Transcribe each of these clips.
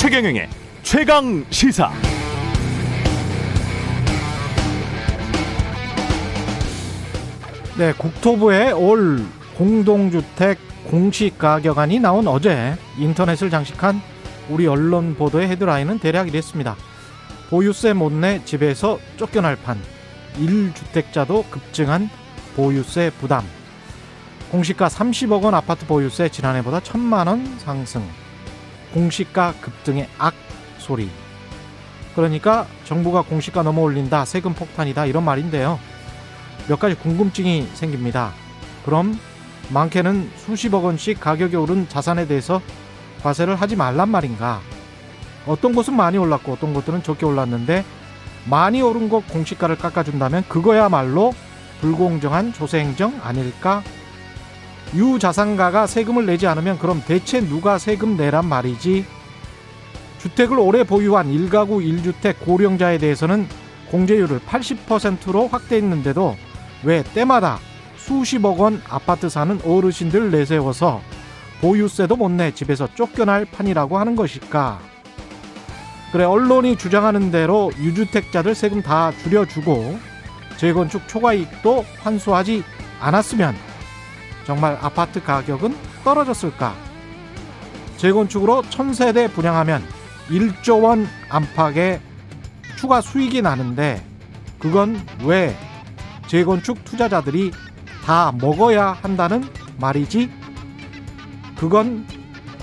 최경영의 최강 시사. 네, 국토부의 올 공동주택 공시가격안이 나온 어제 인터넷을 장식한 우리 언론 보도의 헤드라인은 대략 이랬습니다. 보유세 못 내 집에서 쫓겨날 판, 1주택자도 급증한 보유세 부담, 공시가 30억 원 아파트 보유세 지난해보다 1,000만 원 상승, 공시가 급등의 악소리. 그러니까 정부가 공시가 넘어 올린다, 세금 폭탄이다, 이런 말인데요. 몇 가지 궁금증이 생깁니다. 그럼 많게는 수십억 원씩 가격이 오른 자산에 대해서 과세를 하지 말란 말인가? 어떤 곳은 많이 올랐고 어떤 곳들은 적게 올랐는데 많이 오른 곳 공시가를 깎아준다면 그거야말로 불공정한 조세행정 아닐까? 유자산가가 세금을 내지 않으면 그럼 대체 누가 세금 내란 말이지? 주택을 오래 보유한 1가구 1주택 고령자에 대해서는 공제율을 80%로 확대했는데도 왜 때마다 수십억 원 아파트 사는 어르신들 내세워서 보유세도 못 내 집에서 쫓겨날 판이라고 하는 것일까? 그래, 언론이 주장하는 대로 유주택자들 세금 다 줄여주고 재건축 초과이익도 환수하지 않았으면 정말 아파트 가격은 떨어졌을까? 재건축으로 1000세대 분양하면 1조 원 안팎의 추가 수익이 나는데 그건 왜 재건축 투자자들이 다 먹어야 한다는 말이지? 그건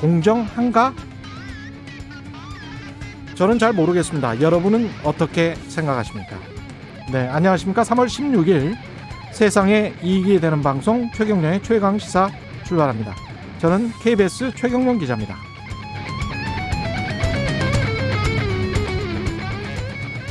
공정한가? 저는 잘 모르겠습니다. 여러분은 어떻게 생각하십니까? 네, 안녕하십니까? 3월 16일 세상에 이익이 되는 방송 최경영의 최강시사 출발합니다. 저는 KBS 최경영 기자입니다.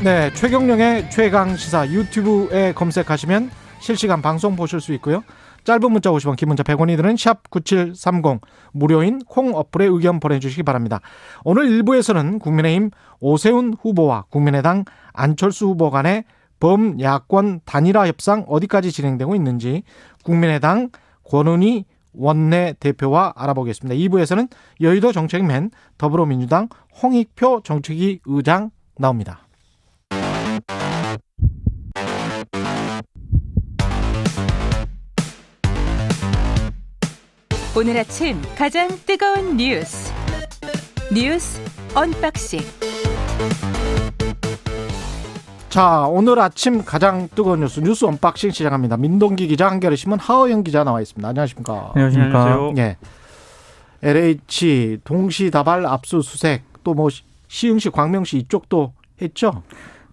네, 최경영의 최강시사 유튜브에 검색하시면 실시간 방송 보실 수 있고요. 짧은 문자 50원, 긴 문자 100원이 드는 샵9730 무료인 콩 어플에 의견 보내주시기 바랍니다. 오늘 1부에서는 국민의힘 오세훈 후보와 국민의당 안철수 후보 간의 범야권 단일화 협상 어디까지 진행되고 있는지 국민의당 권은희 원내대표와 알아보겠습니다. 2부에서는 여의도 정책맨 더불어민주당 홍익표 정책위 의장 나옵니다. 오늘 아침 가장 뜨거운 뉴스 언박싱. 자, 오늘 아침 가장 뜨거운 뉴스 언박싱 시작합니다. 민동기 기자, 한겨레 신문 하호영 기자 나와 있습니다. 안녕하십니까? 안녕하십니까? 예. LH 동시다발 압수수색, 또 뭐 시흥시, 광명시 이쪽도 했죠?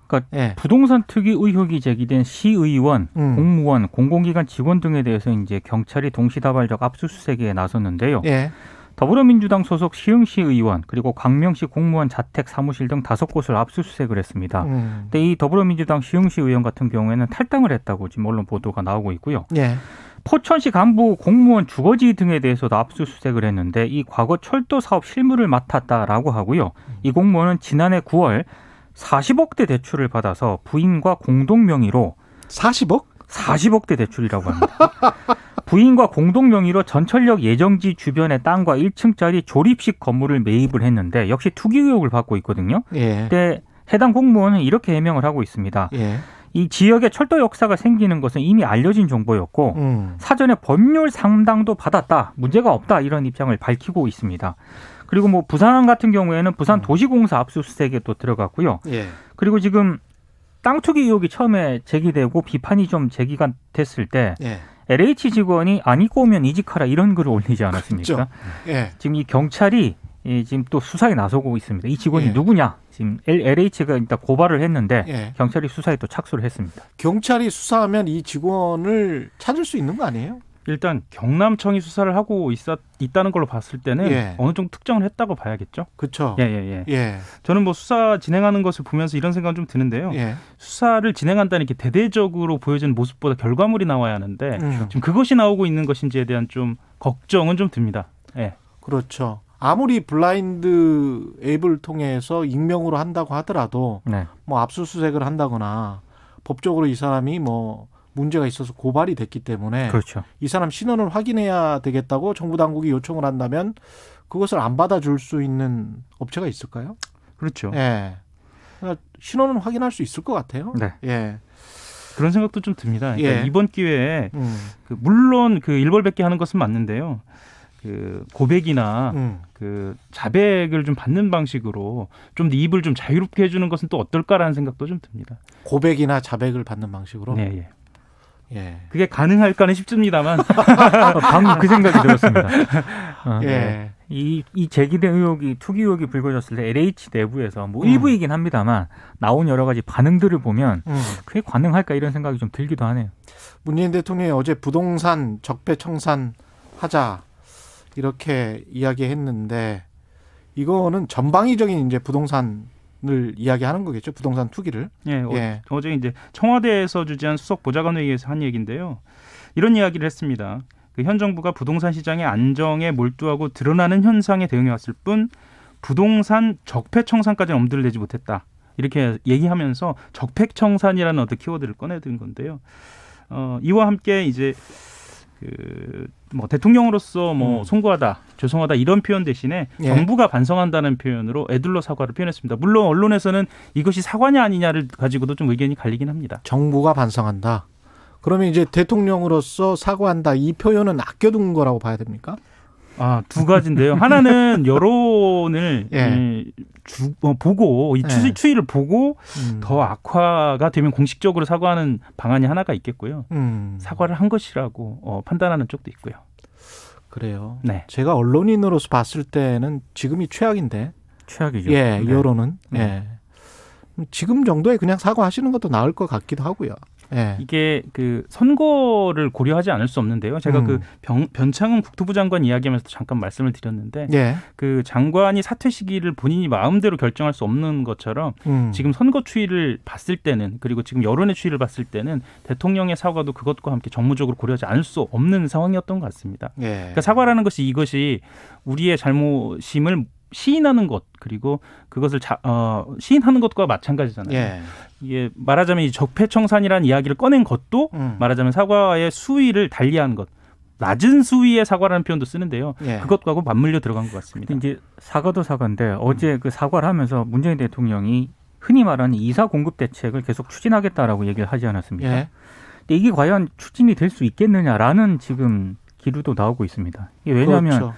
그러니까 예. 부동산 투기 의혹이 제기된 시의원, 공무원, 공공기관 직원 등에 대해서 이제 경찰이 동시다발적 압수수색에 나섰는데요. 예. 더불어민주당 소속 시흥시 의원 그리고 광명시 공무원 자택 사무실 등 5곳을 압수수색을 했습니다. 근데 이 더불어민주당 시흥시 의원 같은 경우에는 탈당을 했다고 지금 언론 보도가 나오고 있고요. 예. 포천시 간부 공무원 주거지 등에 대해서도 압수수색을 했는데 이 과거 철도 사업 실무를 맡았다라고 하고요. 이 공무원은 지난해 9월 40억대 대출을 받아서 부인과 공동 명의로 40억? 40억대 대출이라고 합니다. 부인과 공동 명의로 전철역 예정지 주변의 땅과 1층짜리 조립식 건물을 매입을 했는데 역시 투기 의혹을 받고 있거든요. 예. 근데 해당 공무원은 이렇게 해명을 하고 있습니다. 예. 이 지역에 철도 역사가 생기는 것은 이미 알려진 정보였고 사전에 법률 상담도 받았다. 문제가 없다. 이런 입장을 밝히고 있습니다. 그리고 뭐 부산 같은 경우에는 부산 도시공사 압수수색에 또 들어갔고요. 예. 그리고 지금 땅 투기 의혹이 처음에 제기되고 비판이 좀 제기가 됐을 때 예. LH 직원이 안 입고 오면 이직하라 이런 글을 올리지 않았습니까? 그렇죠. 예. 지금 이 경찰이 지금 또 수사에 나서고 있습니다. 이 직원이 예. 누구냐? 지금 LH가 일단 고발을 했는데 예. 경찰이 수사에 또 착수를 했습니다. 경찰이 수사하면 이 직원을 찾을 수 있는 거 아니에요? 일단 경남청이 수사를 하고 있다는 걸로 봤을 때는 예. 어느 정도 특정을 했다고 봐야겠죠. 그렇죠. 예. 예. 저는 뭐 수사 진행하는 것을 보면서 이런 생각은 좀 드는데요. 예. 수사를 진행한다는 게 대대적으로 보여지는 모습보다 결과물이 나와야 하는데 지금 그것이 나오고 있는 것인지에 대한 좀 걱정은 좀 듭니다. 예. 그렇죠. 아무리 블라인드 앱을 통해서 익명으로 한다고 하더라도 네. 뭐 압수수색을 한다거나 법적으로 이 사람이 뭐 문제가 있어서 고발이 됐기 때문에 그렇죠. 이 사람 신원을 확인해야 되겠다고 정부 당국이 요청을 한다면 그것을 안 받아줄 수 있는 업체가 있을까요? 그렇죠. 예. 그러니까 신원은 확인할 수 있을 것 같아요. 네. 예. 그런 생각도 좀 듭니다. 그러니까 예. 이번 기회에 물론 그 일벌백계 하는 것은 맞는데요. 그 고백이나 그 자백을 좀 받는 방식으로 좀 더 입을 좀 자유롭게 해주는 것은 또 어떨까라는 생각도 좀 듭니다. 고백이나 자백을 받는 방식으로. 네, 예. 예. 그게 가능할까는 싶습니다만 방금 그 생각이 들었습니다. 예. 네. 이 제기된 의혹이 투기 의혹이 불거졌을 때 LH 내부에서 뭐 일부이긴 합니다만 나온 여러 가지 반응들을 보면 그게 가능할까 이런 생각이 좀 들기도 하네요. 문재인 대통령이 어제 부동산 적폐청산 하자 이렇게 이야기했는데 이거는 전방위적인 이제 부동산을 이야기하는 거겠죠. 부동산 투기를. 예, 예. 어제 이제 청와대에서 주재한 수석 보좌관 회의에서 한 얘기인데요. 이런 이야기를 했습니다. 그 현 정부가 부동산 시장의 안정에 몰두하고 드러나는 현상에 대응해 왔을 뿐 부동산 적폐청산까지는 엄두를 내지 못했다. 이렇게 얘기하면서 적폐청산이라는 어떤 키워드를 꺼내든 건데요. 이와 함께 이제 뭐 대통령으로서 뭐 송구하다, 죄송하다 이런 표현 대신에 예. 정부가 반성한다는 표현으로 애둘러 사과를 표현했습니다. 물론 언론에서는 이것이 사과냐 아니냐를 가지고도 좀 의견이 갈리긴 합니다. 정부가 반성한다. 그러면 이제 대통령으로서 사과한다. 이 표현은 아껴둔 거라고 봐야 됩니까? 두 가지인데요. 하나는 여론을 예. 보고 이 예. 추이를 보고 더 악화가 되면 공식적으로 사과하는 방안이 하나가 있겠고요. 사과를 한 것이라고 판단하는 쪽도 있고요. 그래요. 네. 제가 언론인으로서 봤을 때는 지금이 최악인데. 최악이죠. 예, 네. 여론은. 예. 지금 정도에 그냥 사과하시는 것도 나을 것 같기도 하고요. 예. 이게 그 선거를 고려하지 않을 수 없는데요. 제가 그 변창흠 국토부 장관 이야기하면서 잠깐 말씀을 드렸는데 예. 그 장관이 사퇴 시기를 본인이 마음대로 결정할 수 없는 것처럼 지금 선거 추이를 봤을 때는 그리고 지금 여론의 추이를 봤을 때는 대통령의 사과도 그것과 함께 정무적으로 고려하지 않을 수 없는 상황이었던 것 같습니다. 예. 그러니까 사과라는 것이 이것이 우리의 잘못임을 시인하는 것 그리고 그것을 시인하는 것과 마찬가지잖아요. 예. 이게 말하자면 이 적폐청산이라는 이야기를 꺼낸 것도 말하자면 사과의 수위를 달리한 것, 낮은 수위의 사과라는 표현도 쓰는데요. 예. 그것과도 맞물려 들어간 것 같습니다. 이제 사과도 사과인데 어제 그 사과를 하면서 문재인 대통령이 흔히 말하는 이사 공급 대책을 계속 추진하겠다라고 얘기를 하지 않았습니까? 예. 근데 이게 과연 추진이 될 수 있겠느냐라는 지금 기류도 나오고 있습니다. 이게 왜냐하면 그렇죠.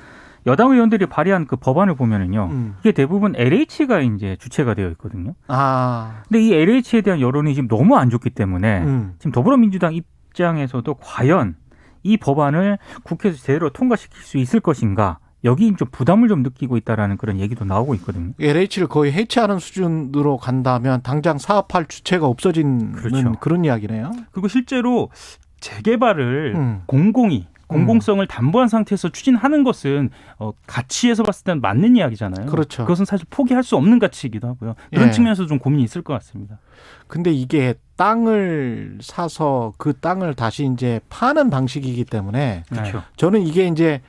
여당 의원들이 발의한 그 법안을 보면은요, 이게 대부분 LH가 이제 주체가 되어 있거든요. 근데 이 LH에 대한 여론이 지금 너무 안 좋기 때문에 지금 더불어민주당 입장에서도 과연 이 법안을 국회에서 제대로 통과시킬 수 있을 것인가? 여기 좀 부담을 좀 느끼고 있다라는 그런 얘기도 나오고 있거든요. LH를 거의 해체하는 수준으로 간다면 당장 사업할 주체가 없어지는 그렇죠. 그런 이야기네요. 그리고 실제로 재개발을 공공성을 담보한 상태에서 추진하는 것은 가치에서 봤을 때는 맞는 이야기잖아요. 그렇죠. 그것은 사실 포기할 수 없는 가치이기도 하고요. 그런 예. 측면에서 좀 고민이 있을 것 같습니다. 근데 이게 땅을 사서 그 땅을 다시 이제 파는 방식이기 때문에 그렇죠. 저는 이게 이제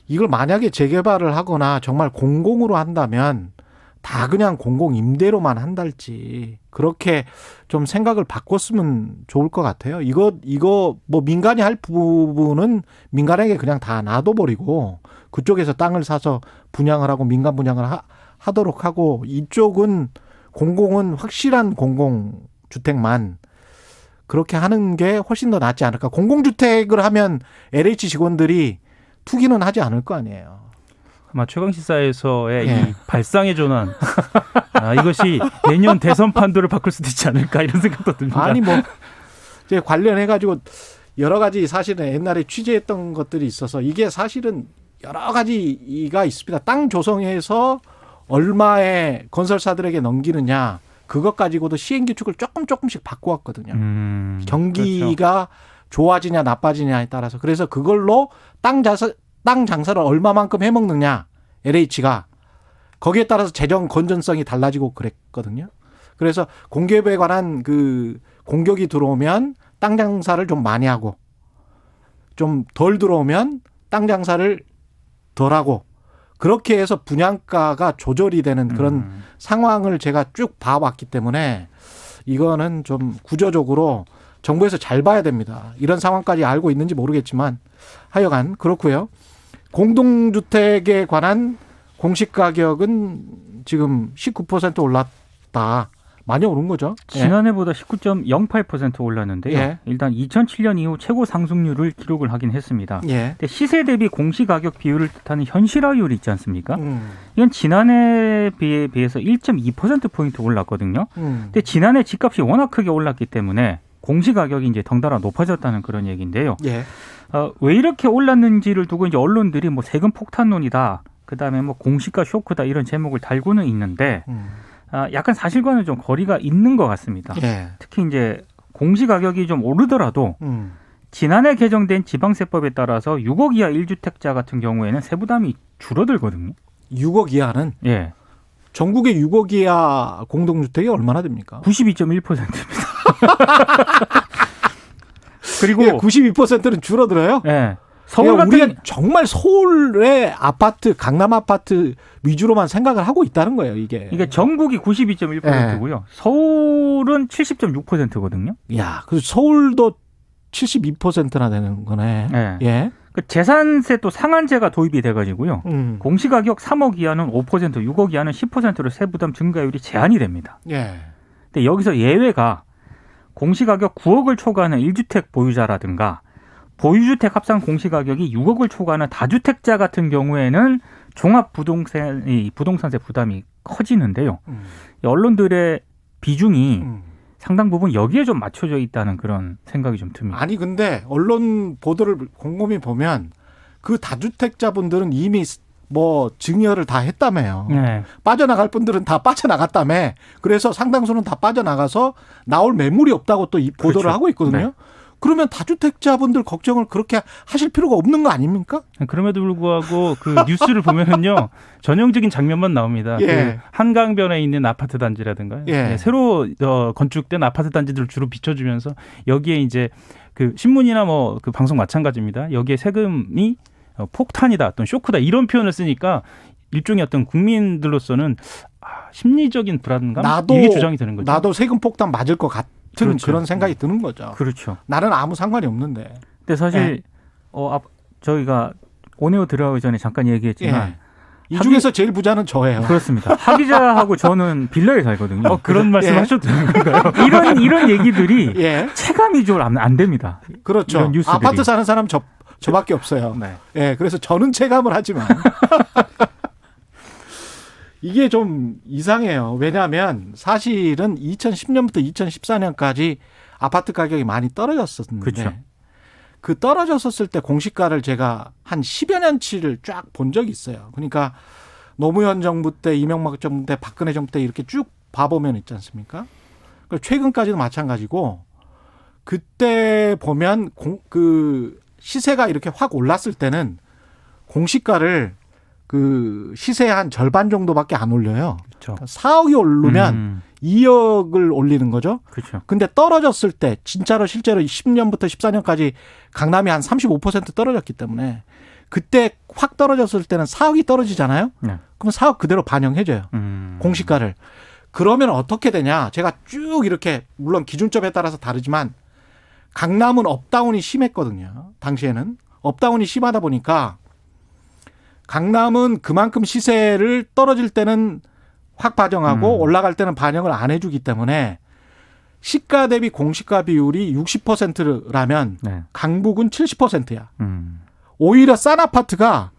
이걸 만약에 재개발을 하거나 정말 공공으로 한다면 다 그냥 공공 임대로만 한달지 그렇게 좀 생각을 바꿨으면 좋을 것 같아요. 이거 뭐 민간이 할 부분은 민간에게 그냥 다 놔둬버리고 그쪽에서 땅을 사서 분양을 하고 민간 분양을 하도록 하고 이쪽은 공공은 확실한 공공주택만 그렇게 하는 게 훨씬 더 낫지 않을까. 공공주택을 하면 LH 직원들이 투기는 하지 않을 거 아니에요. 아마 최강시사에서의 예. 이 발상의 전환 이것이 내년 대선 판도를 바꿀 수도 있지 않을까 이런 생각도 듭니다. 아니 뭐 이제 관련해 가지고 여러 가지 사실은 옛날에 취재했던 것들이 있어서 이게 사실은 여러 가지가 있습니다. 땅 조성해서 얼마의 건설사들에게 넘기느냐 그것 가지고도 시행 규칙을 조금씩 바꿔왔거든요. 경기가 그렇죠. 좋아지냐 나빠지냐에 따라서 그래서 그걸로 땅 장사를 얼마만큼 해먹느냐 LH가 거기에 따라서 재정 건전성이 달라지고 그랬거든요. 그래서 공기업에 관한 그 공격이 들어오면 땅 장사를 좀 많이 하고 좀 덜 들어오면 땅 장사를 덜 하고 그렇게 해서 분양가가 조절이 되는 그런 상황을 제가 쭉 봐왔기 때문에 이거는 좀 구조적으로 정부에서 잘 봐야 됩니다. 이런 상황까지 알고 있는지 모르겠지만 하여간 그렇고요. 공동주택에 관한 공시 가격은 지금 19% 올랐다. 많이 오른 거죠. 지난해보다 19.08% 올랐는데요. 예. 일단 2007년 이후 최고 상승률을 기록을 하긴 했습니다. 예. 근데 시세 대비 공시 가격 비율을 뜻하는 현실화율이 있지 않습니까? 음. 이건 지난해에 비해서 1.2%포인트 올랐거든요. 근데 지난해 집값이 워낙 크게 올랐기 때문에 공시 가격이 이제 덩달아 높아졌다는 그런 얘기인데요. 예. 왜 이렇게 올랐는지를 두고 이제 언론들이 뭐 세금 폭탄론이다, 그다음에 뭐 공시가 쇼크다 이런 제목을 달고는 있는데 약간 사실과는 좀 거리가 있는 것 같습니다. 예. 특히 이제 공시 가격이 좀 오르더라도 지난해 개정된 지방세법에 따라서 6억 이하 1주택자 같은 경우에는 세부담이 줄어들거든요. 6억 이하는 예. 전국의 6억 이하 공동주택이 얼마나 됩니까? 92.1%입니다. 그리고 예, 92%는 줄어들어요? 예. 서울 같은 우리가 정말 서울의 아파트, 강남 아파트 위주로만 생각을 하고 있다는 거예요, 이게. 이게 전국이 92.1%고요. 서울은 70.6%거든요. 야, 그 서울도 72%나 되는 거네. 예. 예. 그 재산세 또 상한제가 도입이 돼가지고요. 공시가격 3억 이하는 5%, 6억 이하는 10%로 세부담 증가율이 제한이 됩니다. 예. 근데 여기서 예외가 공시가격 9억을 초과하는 1주택 보유자라든가 보유주택 합산 공시가격이 6억을 초과하는 다주택자 같은 경우에는 부동산세 부담이 커지는데요. 언론들의 비중이 상당 부분 여기에 좀 맞춰져 있다는 그런 생각이 좀 듭니다. 아니 근데 언론 보도를 곰곰이 보면 그 다주택자분들은 이미 뭐 증여를 다 했다며요. 네. 빠져나갈 분들은 다 빠져나갔다며. 그래서 상당수는 다 빠져나가서 나올 매물이 없다고 또 이 보도를 그렇죠. 하고 있거든요. 네. 그러면 다주택자분들 걱정을 그렇게 하실 필요가 없는 거 아닙니까? 그럼에도 불구하고 그 뉴스를 보면은요 전형적인 장면만 나옵니다. 예. 그 한강변에 있는 아파트 단지라든가 예. 새로 건축된 아파트 단지들을 주로 비춰주면서 여기에 이제 그 신문이나 뭐 그 방송 마찬가지입니다. 여기에 세금이 폭탄이다, 또는 쇼크다 이런 표현을 쓰니까 일종의 어떤 국민들로서는 심리적인 불안감 이게 주장이 되는 거죠. 나도 세금 폭탄 맞을 것 같은 그렇죠. 그런 생각이 드는 거죠. 그렇죠. 나는 아무 상관이 없는데. 근데 사실 저희가 온에어 들어가기 전에 잠깐 얘기했지만 이 중에서 제일 부자는 저예요. 그렇습니다. 하 기자하고 저는 빌라에 살거든요. 그런 말씀하셔도 되는 건가요? 이런 얘기들이 예. 체감이 좀 안 됩니다. 그렇죠. 이런 뉴스들이. 아파트 사는 사람 저밖에 없어요. 네. 예, 그래서 저는 체감을 하지만 이게 좀 이상해요. 왜냐하면 사실은 2010년부터 2014년까지 아파트 가격이 많이 떨어졌었는데 그렇죠. 그 떨어졌었을 때 공시가를 제가 한 10여 년치를 쫙 본 적이 있어요. 그러니까 노무현 정부 때, 이명박 정부 때, 박근혜 정부 때 이렇게 쭉 봐보면 있지 않습니까? 최근까지도 마찬가지고 그때 보면 그 시세가 이렇게 확 올랐을 때는 공시가를 그 시세의 한 절반 정도밖에 안 올려요. 그렇죠. 4억이 오르면 2억을 올리는 거죠. 그렇죠. 근데 떨어졌을 때 진짜로 실제로 10년부터 14년까지 강남이 한 35% 떨어졌기 때문에 그때 확 떨어졌을 때는 4억이 떨어지잖아요. 네. 그럼 4억 그대로 반영해줘요. 공시가를. 그러면 어떻게 되냐. 제가 쭉 이렇게 물론 기준점에 따라서 다르지만 강남은 업다운이 심했거든요. 당시에는. 업다운이 심하다 보니까 강남은 그만큼 시세를 떨어질 때는 확 반영하고 올라갈 때는 반영을 안 해주기 때문에 시가 대비 공시가 비율이 60%라면 네. 강북은 70%야. 오히려 싼 아파트가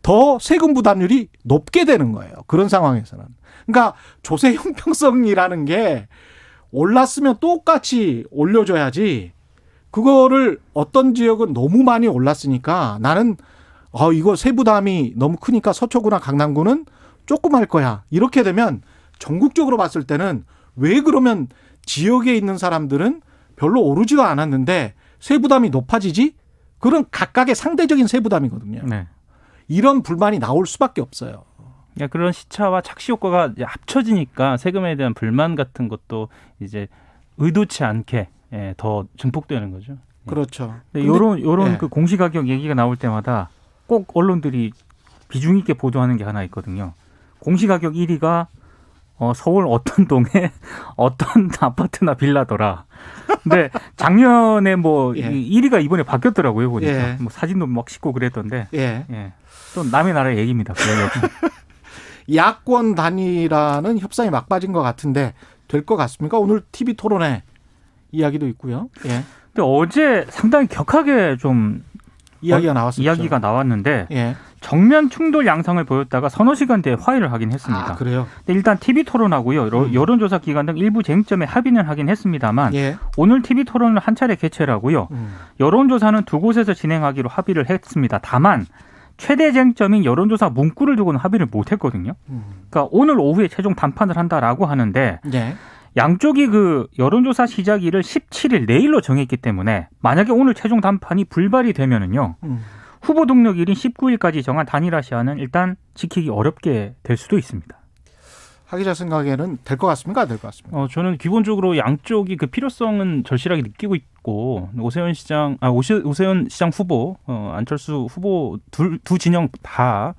더 세금 부담률이 높게 되는 거예요. 그런 상황에서는. 그러니까 조세 형평성이라는 게 올랐으면 똑같이 올려줘야지 그거를 어떤 지역은 너무 많이 올랐으니까 나는 이거 세부담이 너무 크니까 서초구나 강남구는 조금 할 거야. 이렇게 되면 전국적으로 봤을 때는 왜 그러면 지역에 있는 사람들은 별로 오르지도 않았는데 세부담이 높아지지? 그런 각각의 상대적인 세부담이거든요. 네. 이런 불만이 나올 수밖에 없어요. 그런 시차와 착시 효과가 이제 합쳐지니까 세금에 대한 불만 같은 것도 이제 의도치 않게 더 증폭되는 거죠. 그렇죠. 이런 그 공시가격 얘기가 나올 때마다 꼭 언론들이 비중 있게 보도하는 게 하나 있거든요. 공시가격 1위가 서울 어떤 동에 어떤 아파트나 빌라더라. 근데 작년에 뭐 1위가 이번에 바뀌었더라고요. 보니까 뭐 사진도 막 싣고 그랬던데. 또 남의 나라 얘기입니다. 야권 단일화는 협상이 막빠진 것 같은데 될 것 같습니까? 오늘 TV 토론회 이야기도 있고요. 예. 근데 어제 상당히 격하게 좀 이야기가 나왔는데 예. 정면 충돌 양상을 보였다가 서너 시간대에 화해를 하긴 했습니다. 아, 그래요? 근데 일단 TV 토론하고요. 여론조사 기관 등 일부 쟁점에 합의는 하긴 했습니다만 예. 오늘 TV 토론을 한 차례 개최를 하고요. 여론조사는 두 곳에서 진행하기로 합의를 했습니다. 다만 최대 쟁점인 여론조사 문구를 두고는 합의를 못했거든요. 그러니까 오늘 오후에 최종 담판을 한다라고 하는데 예. 양쪽이 그 여론조사 시작일을 17일 내일로 정했기 때문에 만약에 오늘 최종 담판이 불발이 되면은요. 후보 등록일인 19일까지 정한 단일화 시한은 일단 지키기 어렵게 될 수도 있습니다. 하 기자 생각에는 될 것 같습니까? 안 될 것 같습니까? 저는 기본적으로 양쪽이 그 필요성은 절실하게 느끼고 있고 오세훈 시장 후보, 안철수 후보 두 진영 다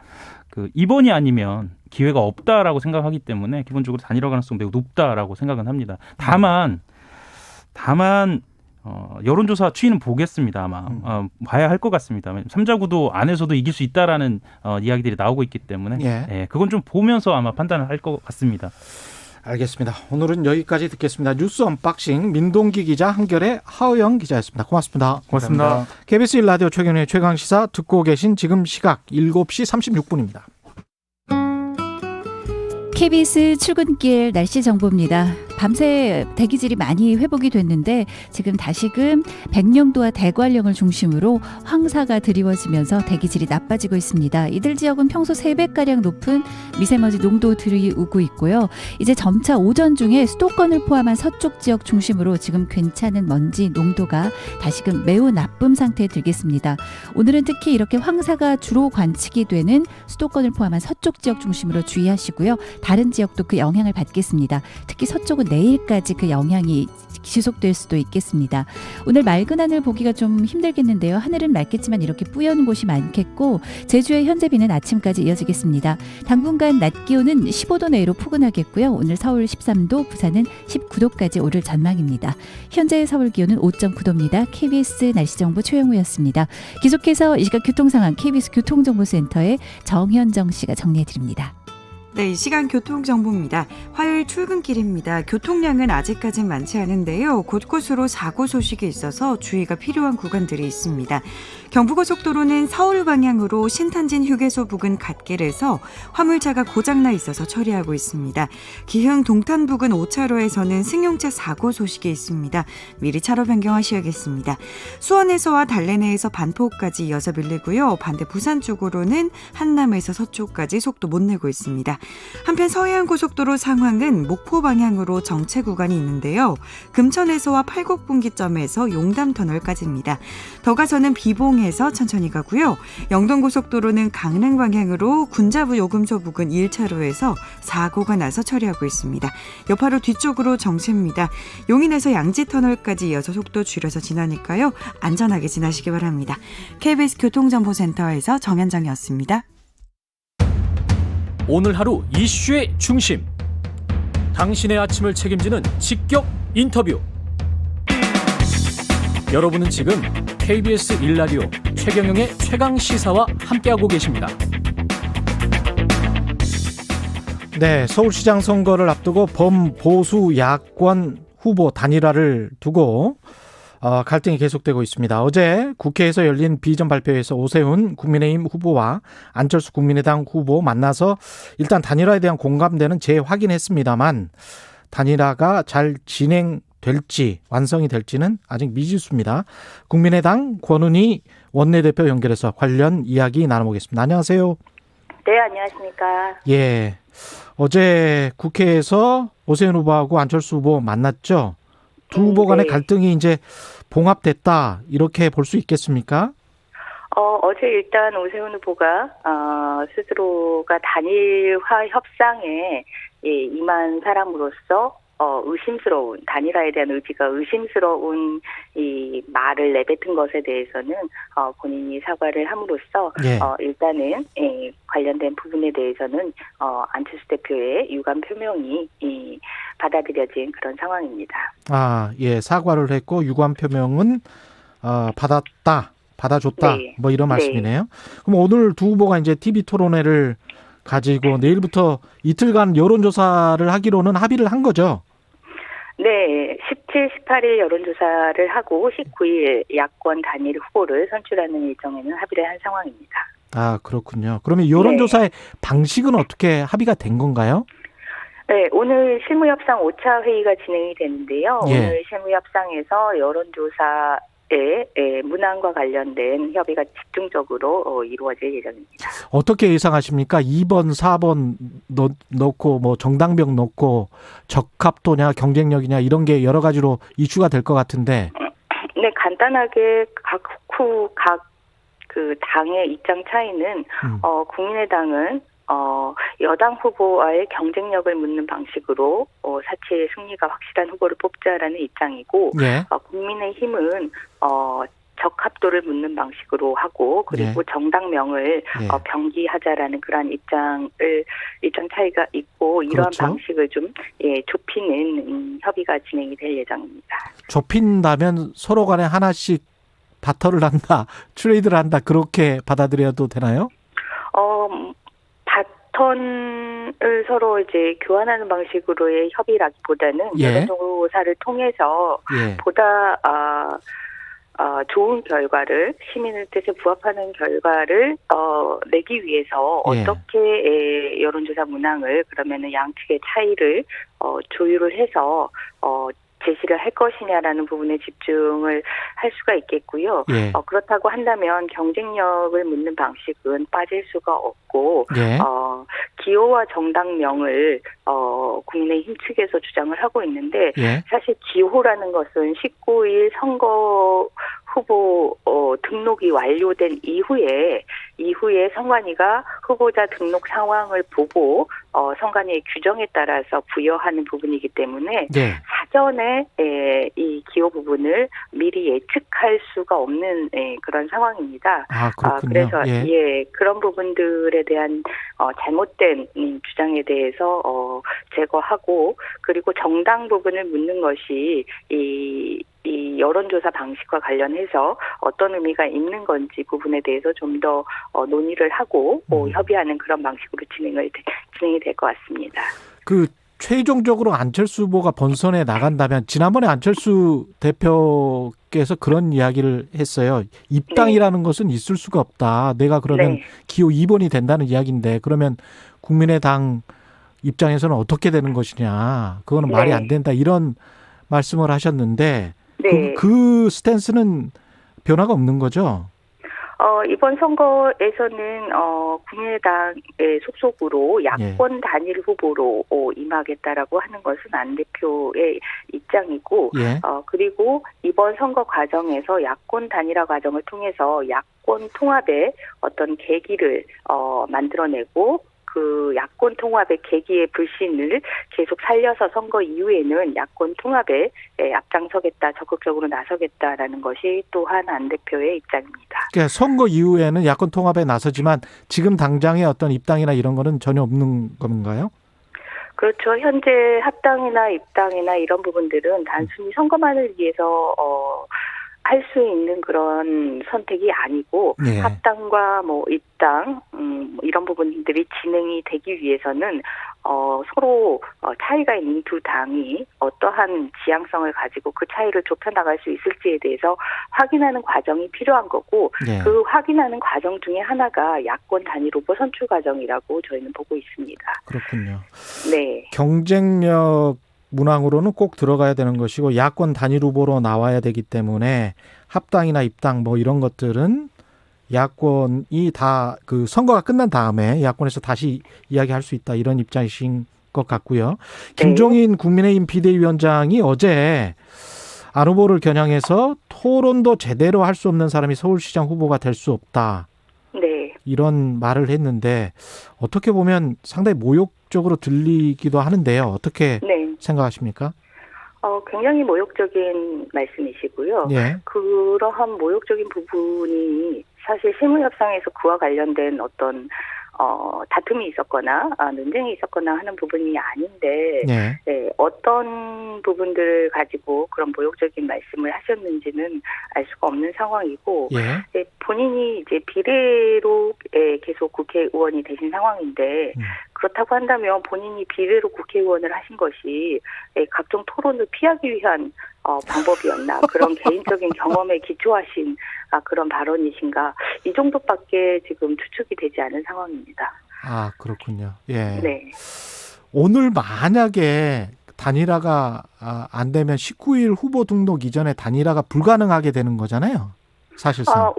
그 이번이 아니면 기회가 없다라고 생각하기 때문에 기본적으로 단일화 가능성 매우 높다라고 생각은 합니다. 다만 여론조사 추이는 보겠습니다. 아마 봐야 할 것 같습니다. 3자 구도 안에서도 이길 수 있다라는 이야기들이 나오고 있기 때문에 예, 그건 좀 보면서 아마 판단을 할 것 같습니다. 알겠습니다. 오늘은 여기까지 듣겠습니다. 뉴스 언박싱 민동기 기자, 한결의 하의영 기자였습니다. 고맙습니다. 고맙습니다. KBS 1라디오 최경영의 최강시사 듣고 계신 지금 시각 7시 36분입니다. KBS 출근길 날씨 정보입니다. 밤새 대기질이 많이 회복이 됐는데 지금 다시금 백령도와 대관령을 중심으로 황사가 드리워지면서 대기질이 나빠지고 있습니다. 이들 지역은 평소 3배가량 높은 미세먼지 농도들이 오고 있고요. 이제 점차 오전 중에 수도권을 포함한 서쪽 지역 중심으로 지금 괜찮은 먼지 농도가 다시금 매우 나쁨 상태에 들겠습니다. 오늘은 특히 이렇게 황사가 주로 관측이 되는 수도권을 포함한 서쪽 지역 중심으로 주의하시고요. 다른 지역도 그 영향을 받겠습니다. 특히 서쪽은 내일까지 그 영향이 지속될 수도 있겠습니다. 오늘 맑은 하늘 보기가 좀 힘들겠는데요. 하늘은 맑겠지만 이렇게 뿌연 곳이 많겠고 제주의 현재 비는 아침까지 이어지겠습니다. 당분간 낮 기온은 15도 내외로 포근하겠고요. 오늘 서울 13도, 부산은 19도까지 오를 전망입니다. 현재 서울 기온은 5.9도입니다. KBS 날씨정보 최영우였습니다. 계속해서 이 시각 교통상황 KBS 교통정보센터의 정현정 씨가 정리해드립니다. 네, 이 시간 교통정보입니다. 화요일 출근길입니다. 교통량은 아직까진 많지 않은데요. 곳곳으로 사고 소식이 있어서 주의가 필요한 구간들이 있습니다. 경부고속도로는 서울 방향으로 신탄진 휴게소 부근 갓길에서 화물차가 고장나 있어서 처리하고 있습니다. 기흥 동탄 부근 5차로에서는 승용차 사고 소식이 있습니다. 미리 차로 변경하셔야겠습니다. 수원에서와 달래내에서 반포까지 이어서 밀리고요. 반대 부산 쪽으로는 한남에서 서초까지 속도 못 내고 있습니다. 한편 서해안고속도로 상황은 목포 방향으로 정체 구간이 있는데요. 금천에서와 팔곡분기점에서 용담터널까지입니다. 더 가서는 비봉에서 천천히 가고요. 영동고속도로는 강릉 방향으로 군자부 요금소 부근 1차로에서 사고가 나서 처리하고 있습니다. 여파로 뒤쪽으로 정체입니다. 용인에서 양지터널까지 이어서 속도 줄여서 지나니까요. 안전하게 지나시기 바랍니다. KBS 교통정보센터에서 정현정이었습니다. 오늘 하루 이슈의 중심, 당신의 아침을 책임지는 직격 인터뷰. 여러분은 지금 KBS 1라디오 최경영의 최강시사와 함께하고 계십니다. 네, 서울시장 선거를 앞두고 범보수 야권 후보 단일화를 두고 갈등이 계속되고 있습니다. 어제 국회에서 열린 비전 발표에서 오세훈 국민의힘 후보와 안철수 국민의당 후보 만나서 일단 단일화에 대한 공감대는 재확인했습니다만 단일화가 잘 진행될지 완성이 될지는 아직 미지수입니다. 국민의당 권은희 원내대표 연결해서 관련 이야기 나눠보겠습니다. 안녕하세요. 네, 안녕하십니까. 예, 어제 국회에서 오세훈 후보하고 안철수 후보 만났죠. 두 후보 간의 네. 갈등이 이제 봉합됐다 이렇게 볼 수 있겠습니까? 어제 일단 오세훈 후보가 스스로가 단일화 협상에 임한 사람으로서 의심스러운 단일화에 대한 의지가 의심스러운 이 말을 내뱉은 것에 대해서는 본인이 사과를 함으로써 예. 일단은 관련된 부분에 대해서는 안철수 대표의 유감 표명이 받아들여진 그런 상황입니다. 아, 예, 사과를 했고 유감 표명은 받아줬다, 네. 뭐 이런 말씀이네요. 그럼 오늘 두 후보가 이제 TV 토론회를 가지고 내일부터 이틀간 여론조사를 하기로는 합의를 한 거죠. 네, 17, 18일 여론조사를 하고 19일 야권 단일 후보를 선출하는 일정에는 합의를 한 상황입니다. 아, 그렇군요. 그러면 여론조사의 방식은 어떻게 합의가 된 건가요? 네, 오늘 실무협상 5차 회의가 진행이 되는데요. 예. 오늘 실무협상에서 여론조사의 문항과 관련된 협의가 집중적으로 이루어질 예정입니다. 어떻게 예상하십니까? 2번, 4번 넣고 뭐 정당명 넣고 적합도냐 경쟁력이냐 이런 게 여러 가지로 이슈가 될 것 같은데. 네, 간단하게 각 그 당의 입장 차이는 국민의당은 여당 후보와의 경쟁력을 묻는 방식으로 사치의 승리가 확실한 후보를 뽑자라는 입장이고, 예. 국민의힘은 적합도를 묻는 방식으로 하고, 그리고 예. 정당명을 예. 병기하자라는 그러한 입장 차이가 있고, 이러한 그렇죠. 방식을 좀 좁히는 협의가 진행이 될 예정입니다. 좁힌다면 서로 간에 하나씩 바터를 한다, 트레이드를 한다, 그렇게 받아들여도 되나요? 바턴을 서로 이제 교환하는 방식으로의 협의라기보다는 예. 여론조사를 통해서 예. 보다 좋은 결과를, 시민의 뜻에 부합하는 결과를 내기 위해서 예. 어떻게 여론조사 문항을 그러면은 양측의 차이를 조율을 해서 제시를 할 것이냐라는 부분에 집중을 할 수가 있겠고요. 예. 그렇다고 한다면 경쟁력을 묻는 방식은 빠질 수가 없고, 예. 기호와 정당명을 국민의힘 측에서 주장을 하고 있는데, 예. 사실 기호라는 것은 19일 선거 후보 등록이 완료된 이후에 선관위가 후보자 등록 상황을 보고 선관위의 규정에 따라서 부여하는 부분이기 때문에 네. 사전에 이 기호 부분을 미리 예측할 수가 없는 그런 상황입니다. 아, 그렇군요. 그래서 예. 그런 부분들에 대한 잘못된 주장에 대해서 제거하고, 그리고 정당 부분을 묻는 것이 이 여론조사 방식과 관련해서 어떤 의미가 있는 건지 부분에 대해서 좀 더 논의를 하고 협의하는 그런 방식으로 진행이 될 것 같습니다. 그 최종적으로 안철수 후보가 본선에 나간다면, 지난번에 안철수 대표께서 그런 이야기를 했어요. 입당이라는 것은 있을 수가 없다. 내가 그러면 기호 2번이 된다는 이야기인데, 그러면 국민의당 입장에서는 어떻게 되는 것이냐. 그거는 말이 안 된다. 이런 말씀을 하셨는데, 그 스탠스는 변화가 없는 거죠? 이번 선거에서는 국민의당의 속속으로 야권 단일 후보로 임하겠다라고 하는 것은 안 대표의 입장이고, 예. 그리고 이번 선거 과정에서 야권 단일화 과정을 통해서 야권 통합의 어떤 계기를 만들어내고, 그 야권 통합의 계기의 불신을 계속 살려서 선거 이후에는 야권 통합에 앞장서겠다, 적극적으로 나서겠다라는 것이 또한 안 대표의 입장입니다. 그러니까 선거 이후에는 야권 통합에 나서지만 지금 당장의 어떤 입당이나 이런 거는 전혀 없는 건가요? 그렇죠. 현재 합당이나 입당이나 이런 부분들은 단순히 선거만을 위해서 할 수 있는 그런 선택이 아니고, 예. 합당과 입당 이런 부분들이 진행이 되기 위해서는 서로 차이가 있는 두 당이 어떠한 지향성을 가지고 그 차이를 좁혀나갈 수 있을지에 대해서 확인하는 과정이 필요한 거고, 예. 그 확인하는 과정 중에 하나가 야권 단일 후보 선출 과정이라고 저희는 보고 있습니다. 그렇군요. 네. 경쟁력 문항으로는 꼭 들어가야 되는 것이고, 야권 단일 후보로 나와야 되기 때문에 합당이나 입당 뭐 이런 것들은 야권이 다 그 선거가 끝난 다음에 야권에서 다시 이야기할 수 있다, 이런 입장이신 것 같고요. 김종인 국민의힘 비대위원장이 어제 안 후보를 겨냥해서 토론도 제대로 할 수 없는 사람이 서울시장 후보가 될 수 없다. 네. 이런 말을 했는데, 어떻게 보면 상당히 모욕적으로 들리기도 하는데요. 어떻게 생각하십니까? 굉장히 모욕적인 말씀이시고요. 예. 그러한 모욕적인 부분이 사실 실무협상에서 그와 관련된 어떤 다툼이 있었거나 논쟁이 있었거나 하는 부분이 아닌데 네. 네, 어떤 부분들을 가지고 그런 모욕적인 말씀을 하셨는지는 알 수가 없는 상황이고 예. 네, 본인이 이제 비례로 계속 국회의원이 되신 상황인데 그렇다고 한다면 본인이 비례로 국회의원을 하신 것이 각종 토론을 피하기 위한 방법이었나 그런 개인적인 경험에 기초하신 그런 발언이신가 이 정도밖에 지금 추측이 되지 않은 상황입니다. 아, 그렇군요. 예. 네. 오늘 만약에 단일화가 안 되면 19일 후보 등록 이전에 단일화가 불가능하게 되는 거잖아요. 사실상.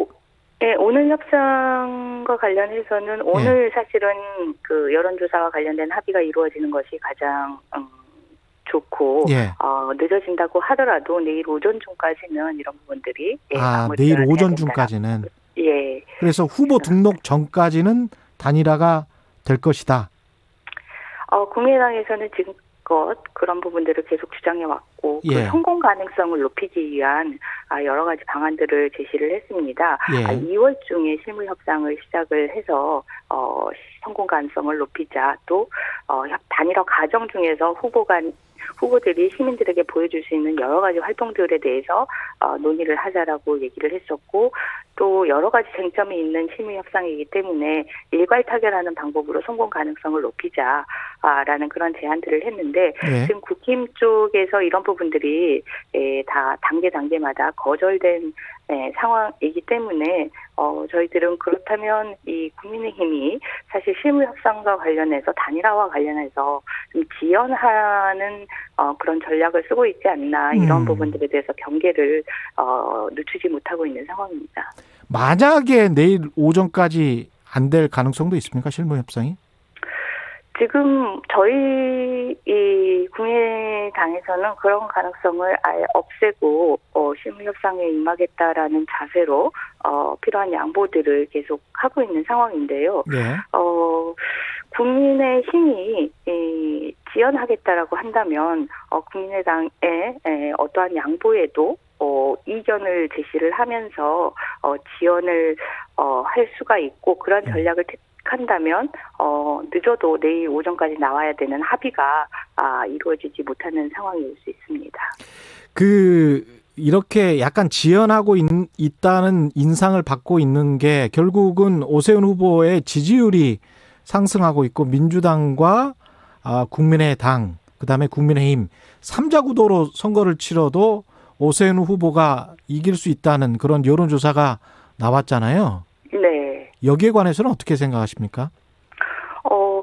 네, 오늘 협상과 관련해서는 오늘 사실은 그 여론조사와 관련된 합의가 이루어지는 것이 가장 좋고 예. 늦어진다고 하더라도 내일 오전 중까지는 이런 부분들이 내일 오전 중까지는. 예. 그래서 후보 등록 전까지는 단일화가 될 것이다. 국민의당에서는 지금껏 그런 부분들을 계속 주장해왔고 그 성공 가능성을 높이기 위한 여러 가지 방안들을 제시를 했습니다. 2월 중에 실무 협상을 시작을 해서 성공 가능성을 높이자 또 단일화 과정 중에서 후보들이 시민들에게 보여줄 수 있는 여러 가지 활동들에 대해서 논의를 하자라고 얘기를 했었고 또 여러 가지 쟁점이 있는 실무 협상이기 때문에 일괄 타결하는 방법으로 성공 가능성을 높이자라는 그런 제안들을 했는데 지금 국힘 쪽에서 이런 부분들이 다 단계마다 거절된 상황이기 때문에 저희들은 그렇다면 이 국민의힘이 사실 실무 협상과 관련해서 단일화와 관련해서 좀 지연하는 그런 전략을 쓰고 있지 않나 이런 부분들에 대해서 경계를 늦추지 못하고 있는 상황입니다. 만약에 내일 오전까지 안 될 가능성도 있습니까? 실무 협상이? 지금 저희 이 국민의당에서는 그런 가능성을 아예 없애고 실무 협상에 임하겠다라는 자세로 필요한 양보들을 계속 하고 있는 상황인데요. 국민의힘이 지연하겠다라고 한다면 국민의당의 어떠한 양보에도 이견을 제시를 하면서 지연을 할 수가 있고 그런 전략을 한다면 늦어도 내일 오전까지 나와야 되는 합의가 이루어지지 못하는 상황이 올 수 있습니다. 이렇게 약간 지연하고 있다는 인상을 받고 있는 게 결국은 오세훈 후보의 지지율이 상승하고 있고 민주당과 국민의당 그다음에 국민의힘 3자 구도로 선거를 치러도 오세훈 후보가 이길 수 있다는 그런 여론조사가 나왔잖아요. 네. 여기에 관해서는 어떻게 생각하십니까?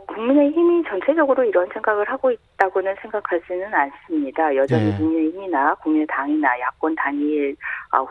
국민의힘이 전체적으로 이런 생각을 하고 있다고는 생각하지는 않습니다. 여전히 국민의힘이나 국민의당이나 야권 단일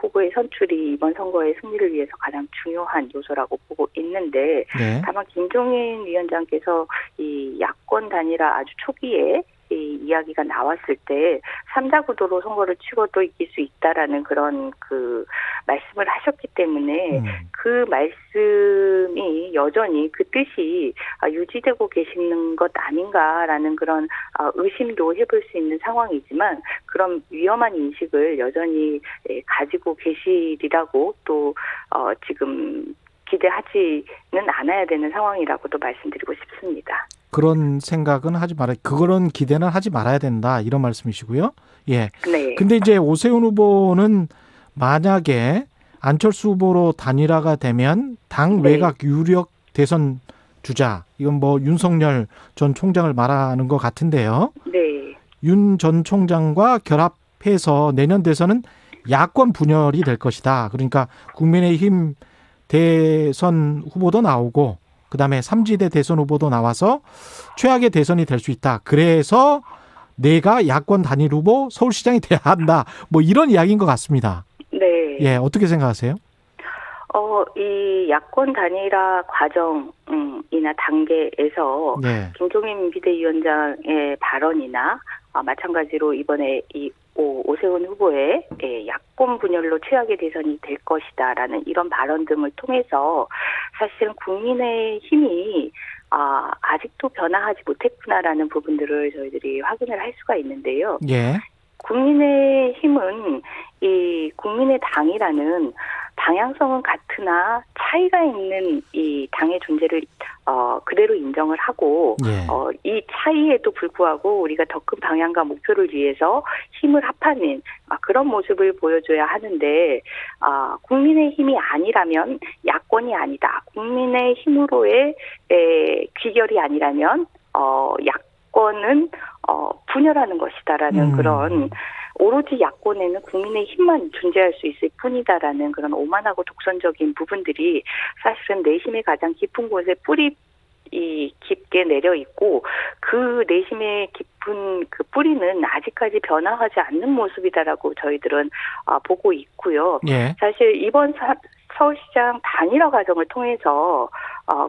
후보의 선출이 이번 선거의 승리를 위해서 가장 중요한 요소라고 보고 있는데 다만 김종인 위원장께서 이 야권 단일화 아주 초기에 이 이야기가 나왔을 때 3자 구도로 선거를 치고도 이길 수 있다라는 그런 그 말씀을 하셨기 때문에 그 말씀이 여전히 그 뜻이 유지되고 계시는 것 아닌가라는 그런 의심도 해볼 수 있는 상황이지만 그런 위험한 인식을 여전히 가지고 계시리라고 또 지금 기대하지는 않아야 되는 상황이라고도 말씀드리고 싶습니다. 그런 생각은 그런 기대는 하지 말아야 된다 이런 말씀이시고요. 예. 네. 근데 이제 오세훈 후보는 만약에 안철수 후보로 단일화가 되면 당 외곽 유력 대선 주자 이건 뭐 윤석열 전 총장을 말하는 것 같은데요. 네. 윤 전 총장과 결합해서 내년 대선은 야권 분열이 될 것이다. 그러니까 국민의힘 대선 후보도 나오고 그다음에 3지대 대선 후보도 나와서 최악의 대선이 될 수 있다. 그래서 내가 야권 단일 후보 서울시장이 돼야 한다. 뭐 이런 이야기인 것 같습니다. 네. 예, 어떻게 생각하세요? 이 야권 단일화 과정이나 단계에서 김종인 비대위원장의 발언이나 마찬가지로 이번에 이 오세훈 후보의 야권 분열로 최악의 대선이 될 것이다라는 이런 발언 등을 통해서 사실은 국민의힘이 아직도 변화하지 못했구나라는 부분들을 저희들이 확인을 할 수가 있는데요. 국민의힘은 이 국민의당이라는 방향성은 같으나 차이가 있는 이 당의 존재를 그대로 인정을 하고 예. 이 차이에도 불구하고 우리가 더 큰 방향과 목표를 위해서 힘을 합하는 그런 모습을 보여줘야 하는데 국민의힘이 아니라면 야권이 아니다. 국민의힘으로의 귀결이 아니라면 야권은 분열하는 것이다라는 그런 오로지 야권에는 국민의힘만 존재할 수 있을 뿐이다라는 그런 오만하고 독선적인 부분들이 사실은 내심의 가장 깊은 곳에 깊게 내려 있고 그 내심의 깊은 그 뿌리는 아직까지 변화하지 않는 모습이다라고 저희들은 보고 있고요. 예. 사실 이번 서울시장 단일화 과정을 통해서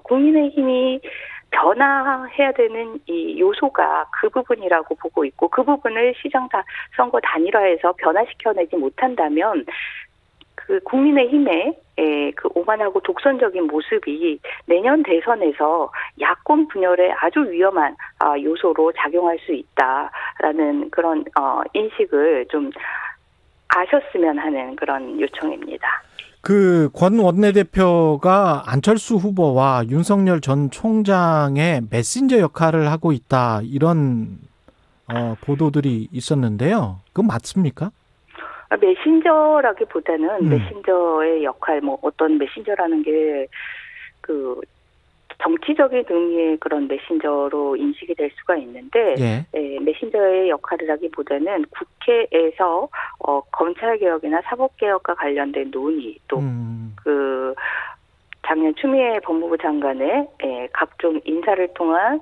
국민의힘이 변화해야 되는 이 요소가 그 부분이라고 보고 있고 그 부분을 시장 선거 단일화에서 변화시켜내지 못한다면 그 국민의힘의 그 오만하고 독선적인 모습이 내년 대선에서 야권 분열에 아주 위험한 요소로 작용할 수 있다라는 그런 인식을 좀 아셨으면 하는 그런 요청입니다. 그 권 원내대표가 안철수 후보와 윤석열 전 총장의 메신저 역할을 하고 있다 이런 보도들이 있었는데요. 그건 맞습니까? 메신저라기보다는 메신저의 역할, 어떤 메신저라는 게 그 정치적인 의미의 그런 메신저로 인식이 될 수가 있는데, 예. 메신저의 역할이라기보다는 국회에서 검찰개혁이나 사법개혁과 관련된 논의, 또 그 작년 추미애 법무부 장관의 각종 인사를 통한